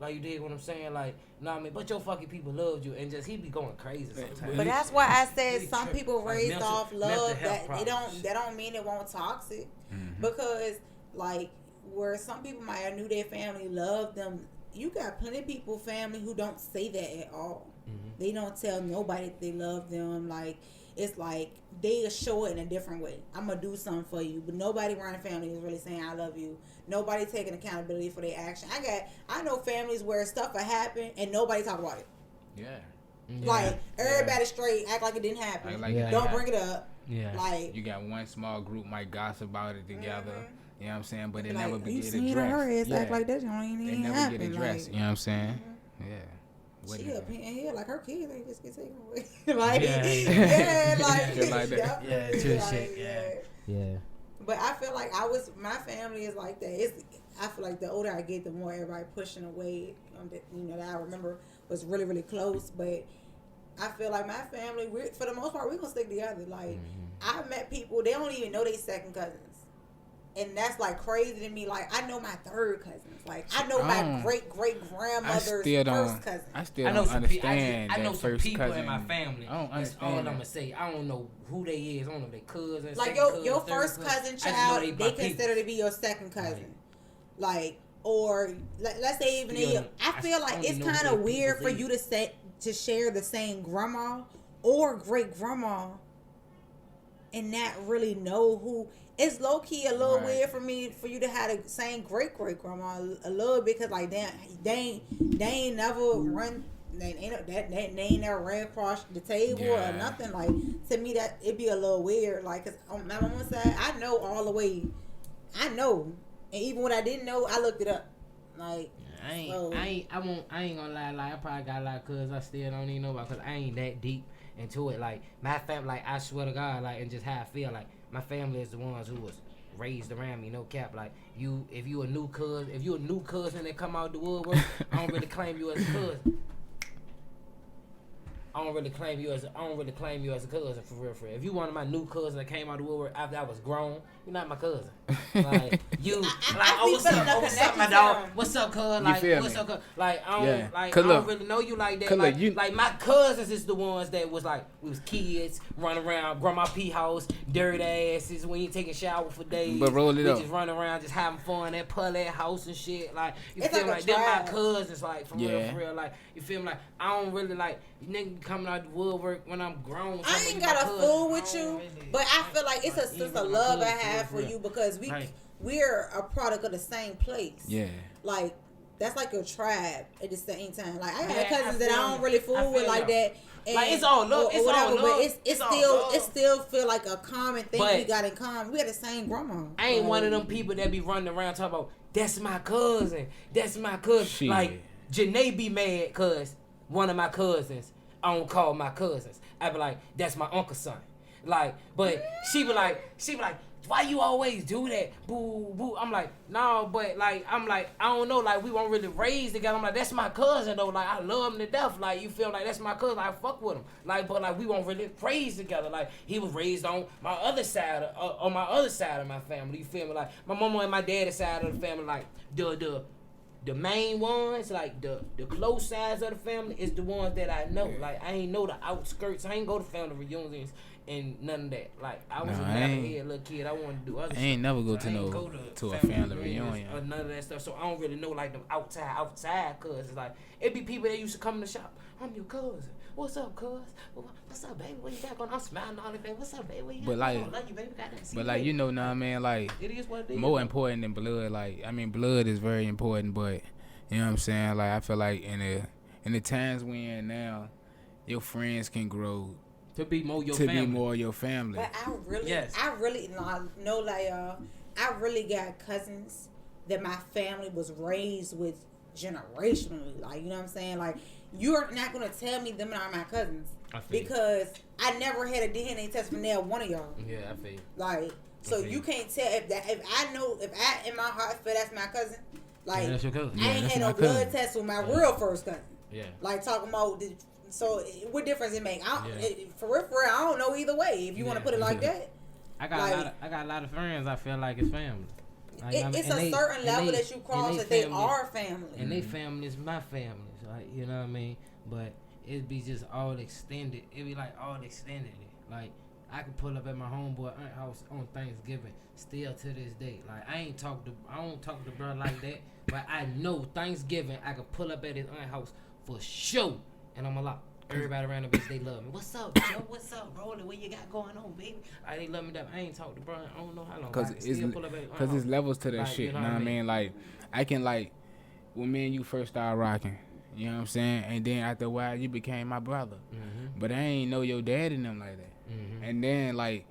Like you dig what I'm saying? Like, know what I mean? But your fucking people loved you, and just he be going crazy sometimes. But that's why I said Really some tripping. people Like raised mental- off mental love health that problems. that don't mean it won't toxic because like where some people might have knew their family loved them, you got plenty of people family who don't say that at all. They don't tell nobody that they love them. Like it's like they show it in a different way. I'm gonna do something for you, but nobody around the family is really saying I love you. Nobody taking accountability for their action. I know families where stuff will happen and nobody talk about it. Yeah. Like everybody straight act like it didn't happen. Like Yeah. Don't bring it up. Yeah. Like You got one small group might gossip about it together. You know what I'm saying? But be it like, never you get seen addressed. her ass Yeah. act like that. You don't They even never happen. get addressed. Like, You know what I'm saying? Yeah. What she is up it? in here like her kids ain't just get taken away. Like Yeah. yeah, like Shit like that. Yeah, definitely, true like, shit, yeah. Yeah. But I feel like my family is like that. I feel like the older I get, the more everybody pushing away. That I remember was really, really close. But I feel like my family, for the most part, we're going to stick together. Like, I met people, they don't even know they second cousins. And that's like crazy to me. Like, I know my third cousins. Like, I know my great-great-grandmother's first cousin. I still I know don't some understand I know that some first people cousin. in my family. I don't That's all understand I'm that. gonna say. I don't know who they is. I don't know if they cousins. Like second your third first cousin I just know child, my they people. consider to be your second cousin. Like, or let's say even in your, I feel like only it's know kind what of weird people for you to share the same grandma or great grandma and not really know who. It's low key a little Right. weird for you to have the same great grandma a little bit because like they ain't never run. They ain't never ran across the table or Yeah. nothing. Like to me, that it'd be a little weird. Like, cause on my mama's side, I know all the way. I know, and even when I didn't know, I looked it up. Like, I ain't so- I ain't gonna lie. I probably got a lot of cousins I still don't even know about because I ain't that deep into it. Like my family, like I swear to God, like and just how I feel. Like my family is the ones who was raised around me, no cap. Like if you a new cousin that come out the woodwork, I don't really claim you as a cousin. I don't really claim you as a cousin for real. If you one of my new cousins that came out of the woodwork after I was grown, you're not my cousin. Like you, I what's up? feel no What's up, my connection dog? to 'em. What's up, cuz? You Like, feel what's me? up, cuz? Like, I Yeah. don't, like, I 'Cause don't look- really know you like that. 'cause Like, look, you- like my cousins is the ones that was like, we was kids, running around, grandma P house, dirty asses. We ain't taking shower for days. But roll it we up. just running around, just having fun at Pullet house and shit. Like, you It's feel like a like them my tribe. cousins, like for Yeah. real. Like, you feel me? Like, I don't really like nigga coming out the woodwork when I'm grown. I ain't got got a fool with you, but I feel like it's just a love I have for you because we're a product of the same place. Yeah. Like that's like a tribe at the same time. Like I got Yeah, cousins I that I feel don't you. really I fool with feel like you. that. And, Like, it's all love. It's all love. But it's It's all still love. it still feel like a common thing But- we got in common. We got the same grandma. I ain't Like, one of them people that be running around talking about, that's my cousin. That's my cousin. Shit. Like, Janae be mad because one of my cousins, I don't call my cousins. I be like, that's my uncle's son. Like, but she be like, why you always do that? Boo, boo. I'm like, no, but like, I'm like, I don't know, like, we weren't really raised together. I'm like, that's my cousin though. Like, I love him to death. Like, you feel like that's my cousin. I fuck with him. Like, but like, we weren't really raised together. Like, he was raised on my other side, on my other side of my family. You feel me? Like, my mama and my daddy's side of the family, like, the main ones, like the close sides of the family is the ones that I know. Like, I ain't know the outskirts. I ain't go to family reunions and none of that. Like, I was Nah, a I ain't- head little kid. I wanted to do other I stuff. ain't never go So to I ain't no- go to a family reunions reunion. or none of that stuff. So I don't really know like them outside cousins. Like, it be people that used to come in the shop. I'm your cousin. What's up, cuz? What's up, baby? What you got going on? I'm smiling all the day. What's up, baby? What you got But, like- going on? Love you, baby. Goddamn, see But you like later. you know, nah, man, like It is what it is. more important than blood. Like I mean, blood is very important, but you know what I'm saying. Like I feel like in the times we in now, your friends can grow To be more your to family. be more your family. But Yes. I really know like I really got cousins that my family was raised with generationally. Like, you know what I'm saying? Like, you're not gonna tell me them are my cousins I feel you. because I never had a DNA test from there one of y'all. Yeah, I feel you. Like, so Okay. you can't tell if I in my heart feel that's my cousin. Like, Yeah, that's your cousin. Yeah, I ain't that's had my no blood cousin. test with my real first cousin. Yeah. Like talking about so what difference it make? Yeah. For real, I don't know either way. If you want to Yeah. put it like that. I got Like- a lot of friends. I feel like it's family. Like, I mean, It's and a they- certain and level they- that you cross and that they family- are family. and they family is my family. Like, you know what I mean? But it'd be just all extended. It'd be like all extended. Like, I could pull up at my homeboy aunt house on Thanksgiving still to this day. Like, I don't talk to bro like that. But I know Thanksgiving I could pull up at his aunt house for sure. And I'm like, everybody around the bitch, they love me. What's up, Joe? What's up, Rolly? What you got going on, baby? Like, they love me that. I ain't talked to bro. I don't know how long. Cause I can still pull up at his aunt it's house. levels to that Like, shit. you You know know what what I I mean? Like I can like when me and you first started rocking. You know what I'm saying? And then after a while, you became my brother. Mhm. But I ain't know your dad and them like that. Mhm. And then like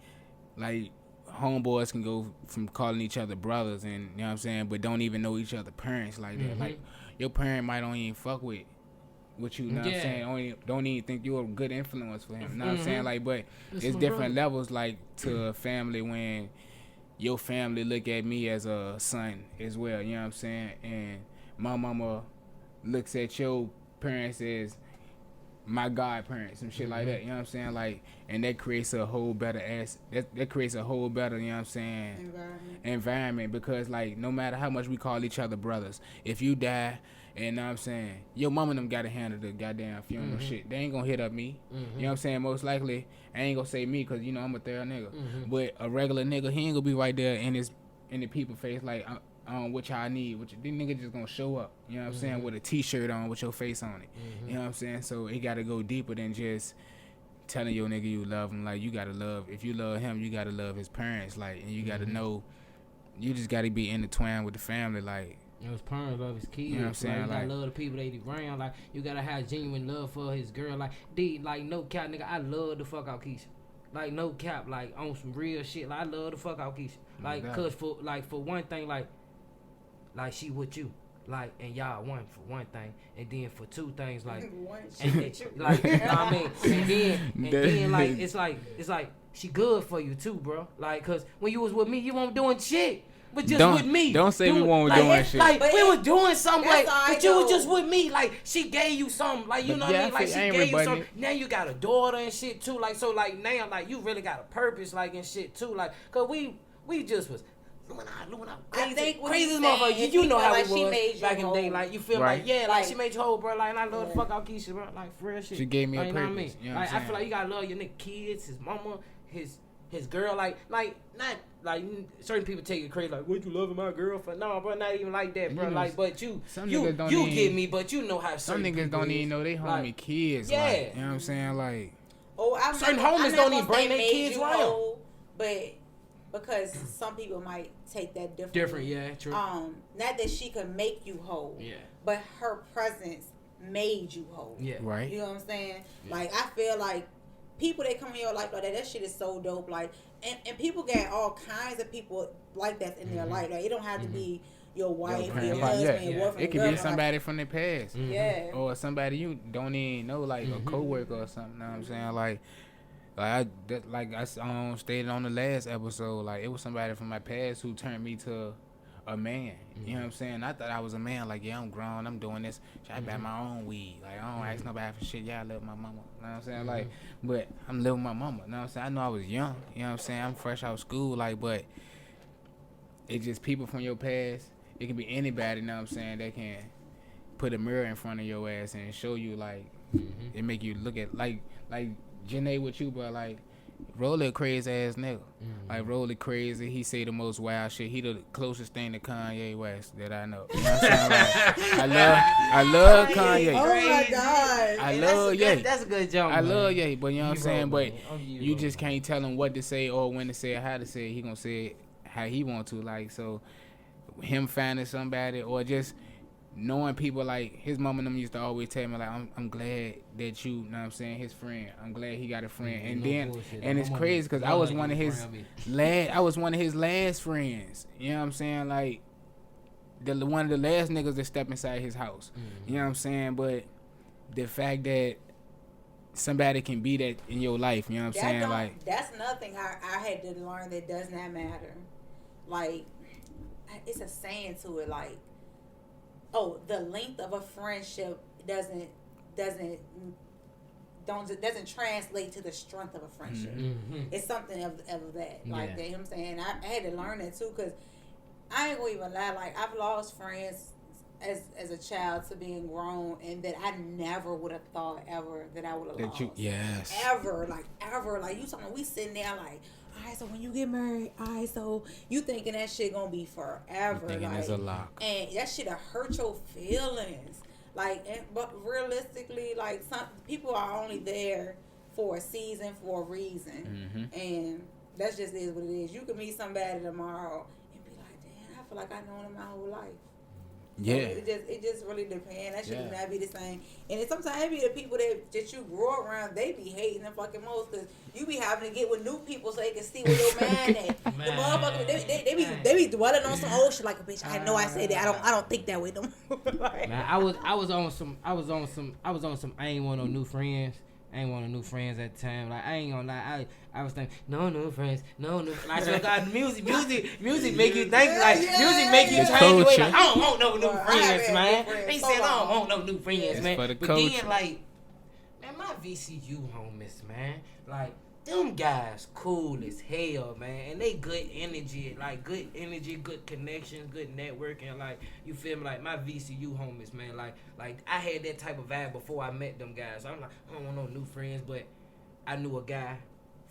homeboys can go from calling each other brothers and you know what I'm saying, but don't even know each other parents like that. Mhm. Like your parent might don't even fuck with you, know what I'm Yeah. saying? Only don't even think you're a good influence for him. You know what I'm saying? Mhm. Like but That's it's my different brother. levels like to a family when your family look at me as a son as well, you know what I'm saying? And my mama looks at your parents as my godparents and shit like that, you know what I'm saying? Like, and that creates a whole better that creates a whole better, you know what I'm saying, environment because like no matter how much we call each other brothers, if you die and know what I'm saying, your mama and them gotta handle the goddamn funeral shit. They ain't gonna hit up me. You know what I'm saying? Most likely, I ain't gonna say me because you know I'm a third nigga. But a regular nigga, he ain't gonna be right there in the people face like what y'all need. This nigga just gonna show up. You know what I'm saying? With a t-shirt on with your face on it. You know what I'm saying? So it gotta go deeper than just telling your nigga you love him. Like you gotta love. If you love him, you gotta love his parents. Like and you gotta know. You just gotta be intertwined with the family. Like. And his parents love his kids. You know what I'm saying? Like, you gotta Like- love the people that he around. Like, you gotta have genuine love for his girl. Like, no cap, nigga. I love the fuck out Keisha. Like, no cap. Like, on some real shit. Like, I love the fuck out Keisha. Like, doubt. cause for one thing, like she with you. Like, and y'all one for one thing, and then for two things, like, and then, like, you know what I mean? And then, like, it's like she good for you too, bro. Like, cause when you was with me, you weren't doing shit. But just Don't- with me. don't say we Doing- weren't like, doing it's shit. Like, But we it- was doing something, that's like, all I but you was know. just with me. Like, she gave you something. Like, you But know yeah, what I mean? Like, I she ain't gave you rebutting something. it. Now you got a daughter and shit, too. Like, so, like, now, like, you really got a purpose, like, and shit, too. Like, cause we just was... I think what crazy he's motherfucker. saying is you he know feel how like it she was made you back in the day. whole. Like, you feel Right. like, yeah, like, Like- she made you whole, bro. Like, and I love the fuck out Keisha, bro. Like, for real shit. She gave me a Like, you know what I purpose, mean? you know what Like, I'm I feel saying? like you gotta love your nigga kids, his mama, his girl. Like, not like certain people take it crazy. Like, what you loving my girl for? No, bro, not even like that, bro. You know, Like, but you some niggas don't you even- get me, but you know how Some certain niggas people don't is. even know they homie Like, kids. yeah. Like, you know what I'm saying? Like, Oh, I'm Certain not- homies I'm not don't gonna even bring say their made kids you around. whole, but because some people might take that differently. Different, yeah, true. Not that she could make you whole, Yeah. but her presence made you whole. Yeah. Right. You know what I'm saying? Yeah. Like, I feel like people that come in your life like that shit is so dope. Like, and people got all kinds of people like that in their life. Like, it don't have to be your wife, or your grandma. husband, Yeah. your boyfriend, It could be girlfriend. somebody from the past. Yeah. Or somebody you don't even know, like a coworker or something. Know what I'm saying? Like I stated on the last episode, like it was somebody from my past who turned me to a man. You know what I'm saying? I thought I was a man. Like, yeah, I'm grown. I'm doing this. I buy my own weed. Like, I don't ask nobody for shit. Yeah, I live with my mama. You know what I'm saying? Like, but I'm living with my mama. You know what I'm saying? I know I was young. You know what I'm saying? I'm fresh out of school. Like, but it's just people from your past. It can be anybody, you know what I'm saying, that can put a mirror in front of your ass and show you, like, it make you look at, like Janae with you, but, like, Rolly a crazy ass nigga. Like, Rolly crazy. He say the most wild shit. He the closest thing to Kanye West that I know. You know what I'm saying? Like, I love Kanye. Oh my God. I love Ye. That's a good joke. I love Ye, but you know what I'm You saying? wrong, But man. you just can't tell him what to say or when to say it, how to say it. He gonna say it how he want to. Like, so him finding somebody or just knowing people, like his mom and them used to always tell me, like, I'm glad that you know what I'm saying, his friend. I'm glad he got a friend. And no then bullshit. and it's My mama crazy because I love was that one of you his friend me. I was one of his last friends. You know what I'm saying? Like one of the last niggas that step inside his house. You know what I'm saying? But the fact that somebody can be that in your life, you know what I'm saying? Like, that's another thing I had to learn that does not matter. Like, it's a saying to it, like, oh, the length of a friendship doesn't translate to the strength of a friendship. It's something of that, like Yeah. that. You know what I'm saying? I had to learn that too, because I ain't gonna even lie. Like, I've lost friends as a child to being grown, and that I never would have thought ever that I would have lost. yes. Ever, like you talking, we sitting there like, all right, so when you get married, all right, so you thinking that shit gonna be forever, Thinking like, it's a lock. and that shit'll hurt your feelings, like, but realistically, like, some people are only there for a season, for a reason, and that's just is what it is. You could meet somebody tomorrow and be like, damn, I feel like I've known him my whole life. Yeah. It just really depends. That shit Yeah. do not be the same. And it sometimes it be the people that you grew around, they be hating them fucking most, because you be having to get with new people so they can see where your man at. The motherfucker, they be dwelling on some old shit like, a bitch, I know I said that. I don't think that way no more. Like, Man, I was on some I ain't want no new friends. I ain't want no new friends at the time. Like, I ain't gonna lie, I was thinking, no new friends, no new. Like, I swear to God, music make you think, like, music make you The change your way. culture. Like, I don't want no new Bro, I friends, haven't man. had friends They so said I don't long. want no new friends, It's man. for the But culture. then, like, man, my VCU homies, man, like, them guys cool as hell, man, and they good energy, good connection, good networking, like, you feel me, like, my VCU homies, man, like I had that type of vibe before I met them guys. So I'm like, I don't want no new friends, but I knew a guy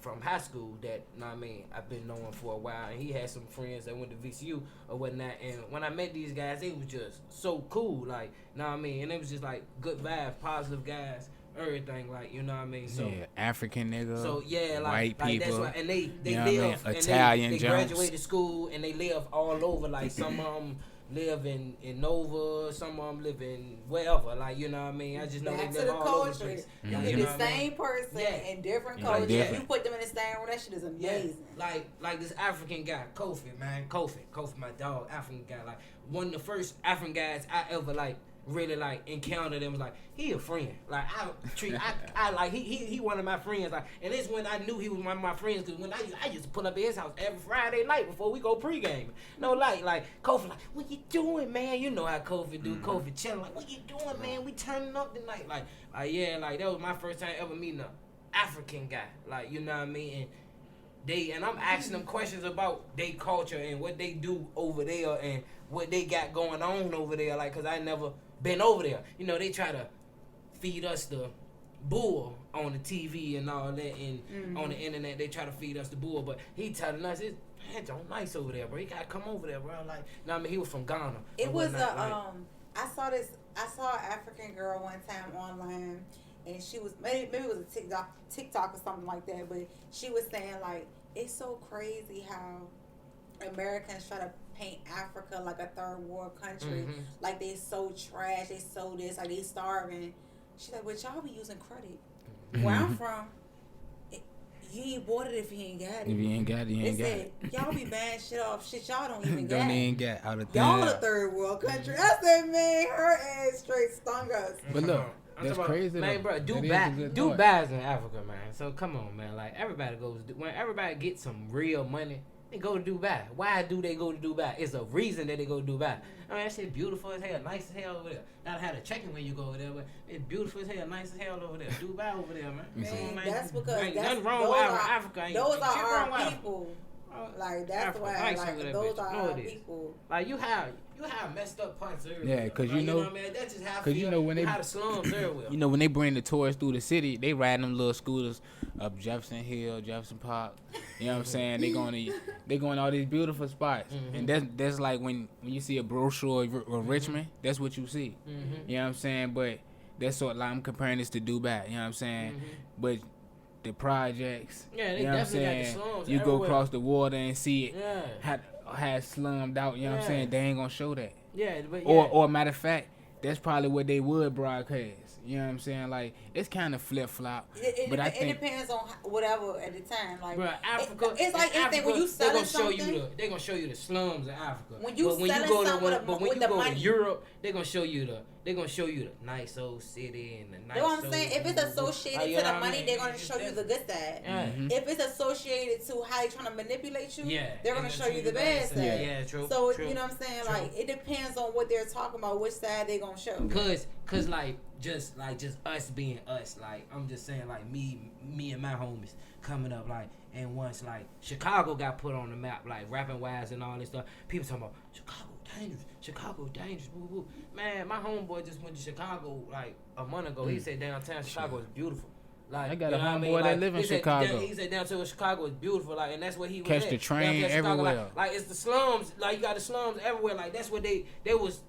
from high school that, know what I mean, I've been knowing for a while, and he had some friends that went to VCU or whatnot, and when I met these guys, they was just so cool, like, know what I mean, and it was just, like, good vibes, positive guys, everything, like, you know what I mean, so... Yeah, African nigga. So yeah, white like people. that's why, and they you know what I mean? live, and Italian they jumps. graduated school, and they live all over. Like, some of them live in Nova, some of them live in wherever. Like, you know what I mean? I just know back they to live the all over the culture. place. You Like, get you know the what I mean? same person Yeah. in different Yeah, cultures. different. You put them in the same room, that shit is Yeah, amazing. like this African guy, Kofi, man, Kofi, my dog, African guy. Like, one of the first African guys I ever really encountered, and was like, he a friend. Like, I like he one of my friends. Like, and it's when I knew he was one of my friends, because when I used to pull up at his house every Friday night before we go pregame. No, like Kofi, like, what you doing, man? You know how Kofi do. Kofi chilling, like, what you doing, man? We turning up tonight, like yeah, like that was my first time ever meeting a African guy. Like, you know what I mean? And I'm asking them questions about their culture and what they do over there and what they got going on over there, like, cause I never been over there. You know, they try to feed us the bull on the TV and all that, and on the internet they try to feed us the bull, but he telling us it's nice over there, bro. You gotta come over there, bro. Like, no, I mean, he was from Ghana. It was whatnot, I saw an African girl one time online, and she was maybe it was a TikTok or something like that, but she was saying, like, it's so crazy how Americans try to paint Africa like a third world country, like they so trash, they so this, like they starving. She's like, but y'all be using credit. Where I'm from, you ain't bought it if you ain't got it. If you ain't got it, you ain't got They it. said, y'all be buying shit off shit y'all don't even Don't got. even get out of Y'all a there. third world country. I said, man, her ass straight stung us. But look, I'm that's talking about- crazy. man, though. bro. That is a Dubai, good thought. Dubai's in Africa, man. So come on, man. Like everybody goes when everybody gets some real money, they go to Dubai. Why do they go to Dubai? It's a reason that they go to Dubai. I mean, that shit beautiful as hell, nice as hell over there. Gotta have a check-in when you go over there, but it's beautiful as hell, nice as hell over there. Dubai over there, man. Man, Come on, man. That's because ain't that's, nothing wrong those with are, Africa. Ain't those shit are wrong with our Africa. people. Oh, Like that's Africa, why, nice like over that those bitch. are No, our it is. people. Like you have messed up parts everywhere. Yeah, 'cause Like, you know- what I mean? That's just how I 'cause you feel. know when they- have the slums everywhere. You know, when they bring the tourists through the city, they ride them little scooters up Jefferson Hill, Jefferson Park. You know what I'm saying? They going to all these beautiful spots. And that's like when you see a brochure of Richmond, that's what you see. You know what I'm saying? But that's sort of like I'm comparing this to Dubai. You know what I'm saying? But the projects, Yeah, they you know what I'm definitely got the saying? slums You go everywhere. across the water and see it Yeah. had slummed out. You know what I'm Yeah. saying? They ain't gonna show that. Yeah, but yeah. Or matter of fact, that's probably what they would broadcast. You know what I'm saying? Like it's kind of flip flop. But I It think depends on whatever at the time. Like Bro, Africa. it's like in anything Africa, when you they gonna selling show something. you they gonna show you the slums of Africa. When you but when you selling go to something with but when with you the go money. to Europe, they gonna show you the nice old city and the nice. That's what I'm old saying. If it's beautiful- associated like, you to know the what I money, mean? they're gonna It's show you just the good side. Yeah. If it's associated to how they trying to manipulate you, Yeah, they're gonna show you the bad side. Yeah, true. So true. you know what I'm saying? True. Like it depends on what they're talking about, which side they gonna show. Cause like just us being us, like I'm just saying like me and my homies coming up like, and once like Chicago got put on the map like rapping wise and all this stuff, people talking about Chicago dangerous, woo woo. Man, my homeboy just went to Chicago like a month ago. He said downtown Chicago is beautiful. Like I got you a know what I mean? homeboy that Like, live in he said Chicago. he said downtown Chicago is beautiful, like, and that's what he was Catch at. the train Downtown Chicago, everywhere. like it's the slums, like you got the slums everywhere. Like that's what they was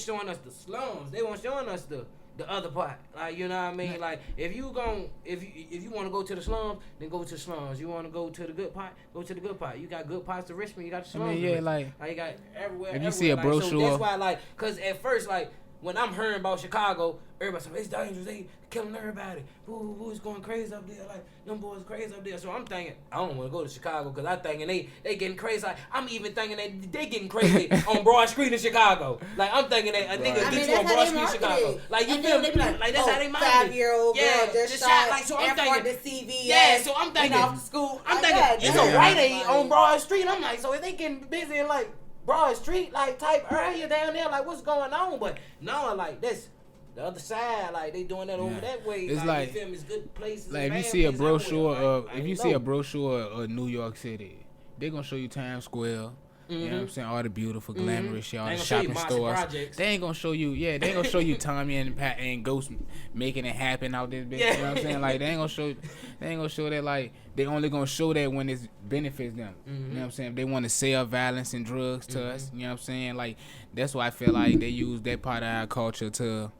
showing us the slums. They weren't showing us the other part. Like you know what I mean? Like if you want to go to the slums, then go to the slums. You want to go to the good part, go to the good part. You got good parts to Richmond. You got the slums. I mean, in yeah, Richmond. like you got everywhere. if you see a everywhere. Like, so brochure- that's why like, cause at first like when I'm hearing about Chicago, everybody say it's dangerous. They killing everybody. Who's going crazy up there? Like them boys crazy up there. So I'm thinking I don't want to go to Chicago because I'm thinking they getting crazy. Like I'm even thinking that they getting crazy on Broad Street in Chicago. Like I'm thinking that a nigga I mean, get you on that's how Broad they Street in market Chicago. it. Like you And feel then me? they be like, Like that's how they market it. 5-year-old girl just shot like so. I'm in front thinking. of the CVS. Yeah, so I'm thinking. off the school. I'm Like, thinking God it's damn. a Rite Aid on Like, Broad Street. I'm like, so if they getting busy in like Broad Street, like type area down there, like what's going on? But no, like this. The other side, like they doing that over Yeah. that way. It's like like- you feel me? It's good places. Like and if you bad see a places everywhere. brochure of Like, if you I see a know. brochure of New York City, they gonna show you Times Square. You know what I'm saying? All the beautiful, glamorous shit, all They the ain't gonna show you shopping Marcy stores. Projects. They ain't gonna show you. Yeah, they ain't gonna show you Tommy and Pat and Ghost making it happen out this bitch. Yeah. You know what I'm saying? Like they ain't gonna show. They ain't gonna show that. Like they only gonna show that when it benefits them. You know what I'm saying? If they want to sell violence and drugs to us. You know what I'm saying? Like that's why I feel like they use that part of our culture to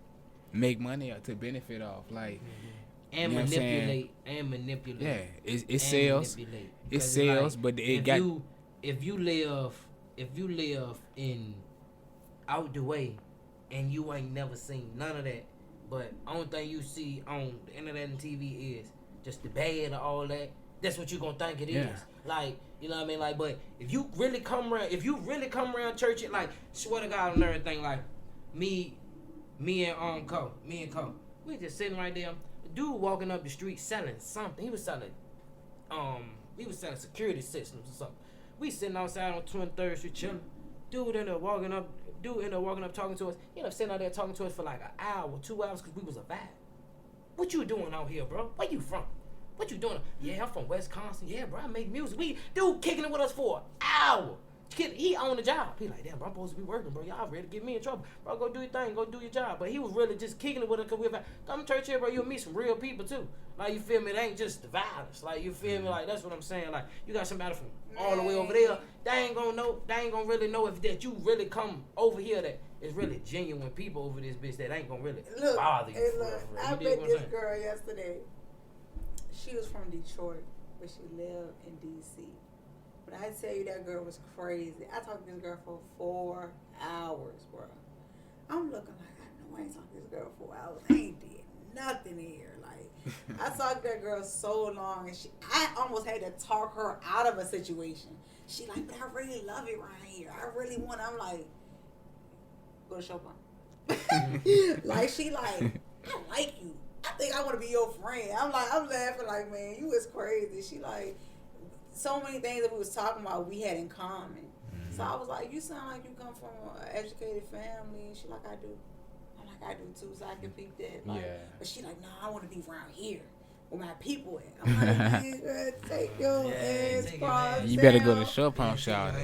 make money or to benefit off. Like. And You know what I'm saying? manipulate. Yeah, it and sells. manipulate. It 'Cause sells, like, but it if got. you live in out the way and you ain't never seen none of that, but only thing you see on the internet and TV is just the bad and all that. That's what you gonna think it is. Yeah. Like, you know what I mean? Like, but if you really come around church, it like swear to God on everything, like me and Co, we just sitting right there. Dude walking up the street selling something. He was selling security systems or something. We sitting outside on 23rd Street chilling. Dude ended up walking up talking to us. He ended up sitting out there talking to us for like an hour, 2 hours because we was a vibe. What you doing out here, bro? Where you from? What you doing? Yeah, I'm from Wisconsin. Yeah, bro, I make music. Dude kicking it with us for an hour. Kid, he on the job. He like, damn, bro, I'm supposed to be working, bro. Y'all ready to get me in trouble. Bro, go do your thing. Go do your job. But he was really just kicking it with us because we were like, come to church here, bro. You'll meet some real people, too. Like, you feel me? It ain't just the violence. Like, you feel me? Like, that's what I'm saying. Like, you got somebody from all the way over there. They ain't gonna really know if that you really come over here that is really genuine people over this bitch that ain't gonna really Look, bother you. hey, For real, look, for real. I You dig met what I'm this saying? girl yesterday. She was from Detroit. but she lived in D.C. When I tell you that girl was crazy, I talked to this girl for 4 hours, bro. I'm looking like, I know I ain't talking to this girl for 4 hours. I ain't did nothing here. Like, I talked to that girl so long, and I almost had to talk her out of a situation. She like, but I really love it right here. I really want. I'm like, go to Chopin. Like, she like, I like you. I think I want to be your friend. I'm laughing like, man, you is crazy. She like, so many things that we was talking about we had in common. Mm-hmm. So I was like, you sound like you come from an educated family. She like, I do. I'm like, I do too. So I can peep that. Like, yeah. But she like, no, I want to be around here where my people at. I'm like, man, take your ass from You better go to Chopin, y'all. I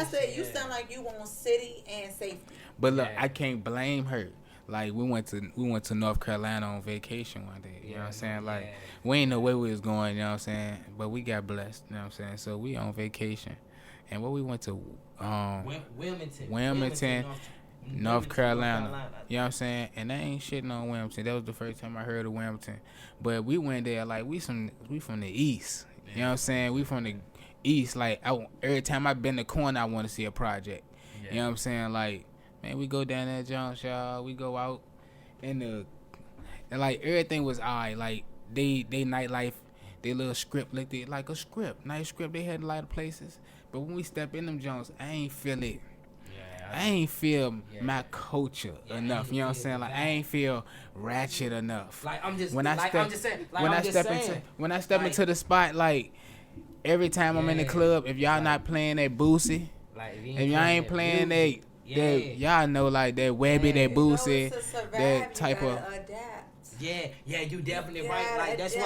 said, you sound like you want city and safety. But look, I can't blame her. Like, we went to North Carolina on vacation one day. You know what I'm saying? Like, we ain't know where we was going, you know what I'm saying? But we got blessed, you know what I'm saying? So we on vacation. And where we went to Wilmington, North Carolina. You know what I'm saying? And I ain't shitting on Wilmington. That was the first time I heard of Wilmington. But we went there like we from the East. You know what I'm saying? We from the East. Like, every time I been to corner, I want to see a project. You know what I'm saying? Like, man, we go down there, Jones, y'all. We go out and like everything was alright. Like they nightlife, they little script looked like a script, nice script. They had a lot of places, but when we step in them Jones, I ain't feel it. I ain't feel my culture enough. You know what I'm saying? Like, I ain't feel ratchet enough. Like, I'm just when I step like, into the spot, like every time I'm in the club, if y'all not playing that Boosie, like, if y'all ain't playing that. Y'all know, like that Webby, that Boosie, that type of. Yeah, you definitely right. Like that's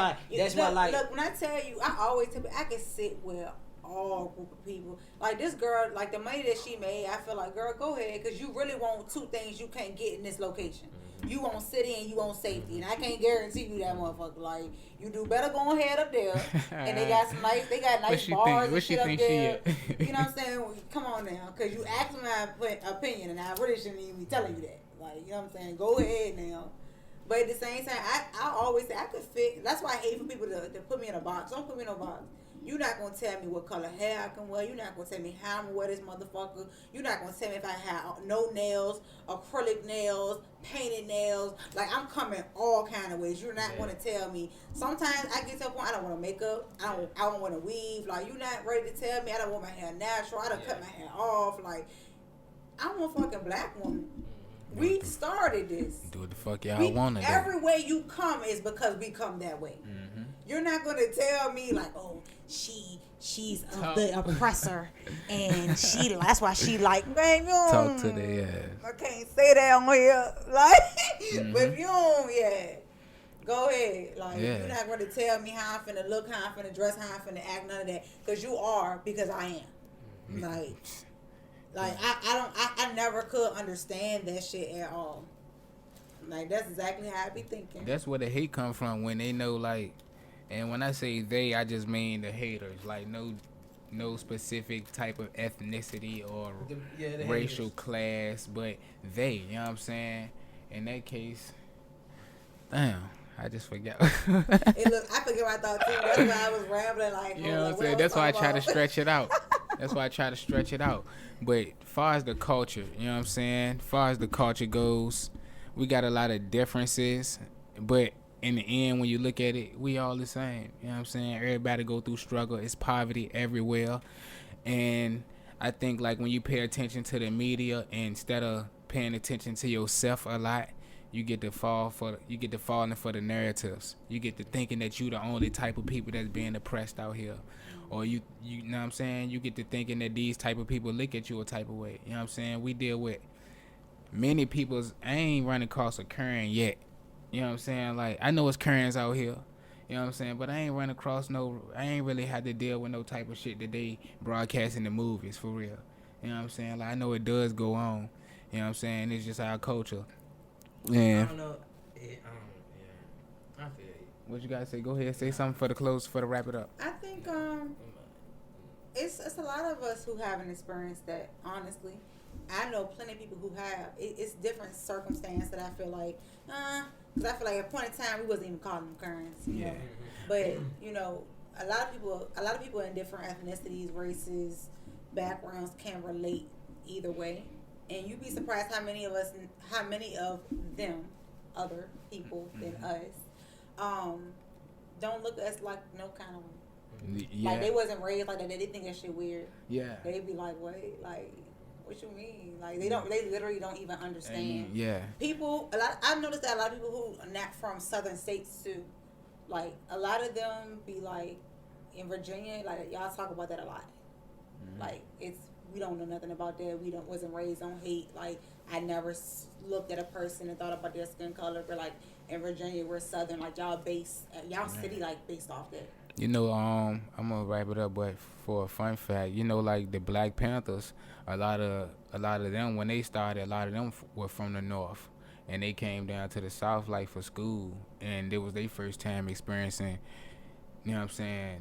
why. Like, look, when I tell you, I always tell you, I can sit with all group of people. Like this girl, like the money that she made, I feel like, girl, go ahead, because you really want two things you can't get in this location. You want city and you want safety, and I can't guarantee you that motherfucker. Like, you do better go ahead up there, and they got nice bars and shit up there. You know what I'm saying? Come on now, because you asked my opinion, and I really shouldn't even be telling you that. Like, you know what I'm saying? Go ahead now. But at the same time, I always say I could fit. That's why I hate for people to put me in a box. Don't put me in a box. You're not going to tell me what color hair I can wear. You're not going to tell me how I'm going to wear this motherfucker. You're not going to tell me if I have no nails, acrylic nails, painted nails. Like, I'm coming all kind of ways. You're not going to tell me. Sometimes I get to a point I don't want to make up. I don't want to weave. Like, you're not ready to tell me I don't want my hair natural. I don't cut my hair off. Like, I'm a fucking black woman. We started this. Do what the fuck y'all want to do. Every way you come is because we come that way. Mm-hmm. You're not going to tell me, like, oh, she's the oppressor, and that's why she like, man, you don't, talk to the ass. I can't say that on here, like, but if you don't, go ahead, like, you're not going to tell me how I'm finna look, how I'm finna dress, how I'm finna act, none of that, because you are, because I am, like I never could understand that shit at all. Like, that's exactly how I be thinking. That's where the hate come from, when they know, like. And when I say they, I just mean the haters. Like, no specific type of ethnicity or racial class, but they, you know what I'm saying? In that case, damn, I just forgot. Hey, look, I forget what I thought too. That's why I was rambling like, you know what I'm saying? That's why I try to stretch it out. But far as the culture, you know what I'm saying? Far as the culture goes, we got a lot of differences, but in the end, when you look at it, we all the same. You know what I'm saying? Everybody go through struggle. It's poverty everywhere. And I think, like, when you pay attention to the media instead of paying attention to yourself a lot, you get to falling for the narratives. You get to thinking that you the only type of people that's being oppressed out here. Or you know what I'm saying? You get to thinking that these type of people look at you a type of way. You know what I'm saying? We deal with many people's. I ain't run across a Karen yet. You know what I'm saying? Like, I know it's Karens out here. You know what I'm saying? But I ain't run across I ain't really had to deal with no type of shit that they broadcast in the movies, for real. You know what I'm saying? Like, I know it does go on. You know what I'm saying? It's just our culture. Yeah. I don't know. I feel you. What you guys say? Go ahead, say something for the wrap it up. I think it's a lot of us who haven't experienced that, honestly. I know plenty of people who have. It's different circumstance that I feel like, Because I feel like at a point in time we wasn't even calling them currents. You know? But you know, a lot of people in different ethnicities, races, backgrounds can relate either way, and you'd be surprised how many of them, other people than us, don't look at us like no kind of like they wasn't raised like that. They think that shit weird. Yeah. They'd be like, wait, like, what you mean? Like they literally don't even understand. Yeah. People, I've noticed that a lot of people who are not from southern states too, like a lot of them be like in Virginia, like y'all talk about that a lot. Like we don't know nothing about that. We wasn't raised on hate. Like I never looked at a person and thought about their skin color. But like in Virginia, we're southern. Like y'all city like based off that. You know, I'm gonna wrap it up, but for a fun fact, you know, like the Black Panthers, a lot of them when they started, a lot of them were from the North, and they came down to the South like for school, and it was their first time experiencing, you know what I'm saying,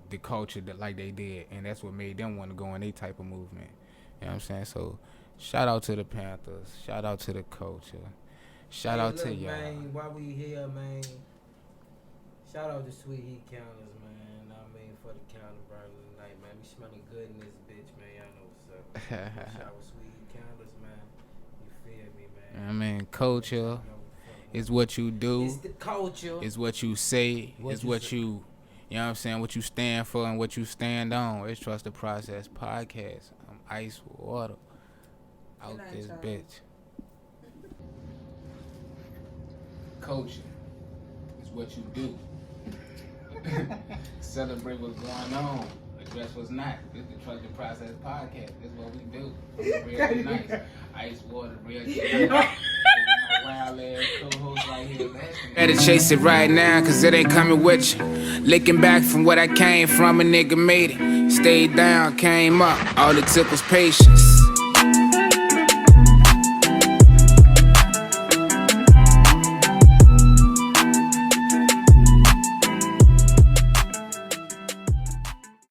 the culture that like they did, and that's what made them want to go in their type of movement. You know what I'm saying? So, shout out to the Panthers, shout out to the culture, shout out to y'all. Man, while we here, man. Shout out to Sweet Heat Counters, man. I mean, for the counter burning tonight, man. We smelling good in this bitch, man. Y'all know what's up. Shout out to Sweet Heat Counters, man. You feel me, man? I mean, culture is what you do. It's the culture. It's what you say. It's what you know what I'm saying, what you stand for and what you stand on. It's Trust the Process Podcast. I'm Ice Water. Out this bitch. Culture is what you do. Celebrate what's going on. Address what's not. This is the Trust the Process Podcast. This is what we do. Real nice. Ice Water, real nice. My wild ass co-host right here, man. Better chase it right now, cause it ain't coming with you. Licking back from what I came from, a nigga made it. Stayed down, came up. All it took was patience.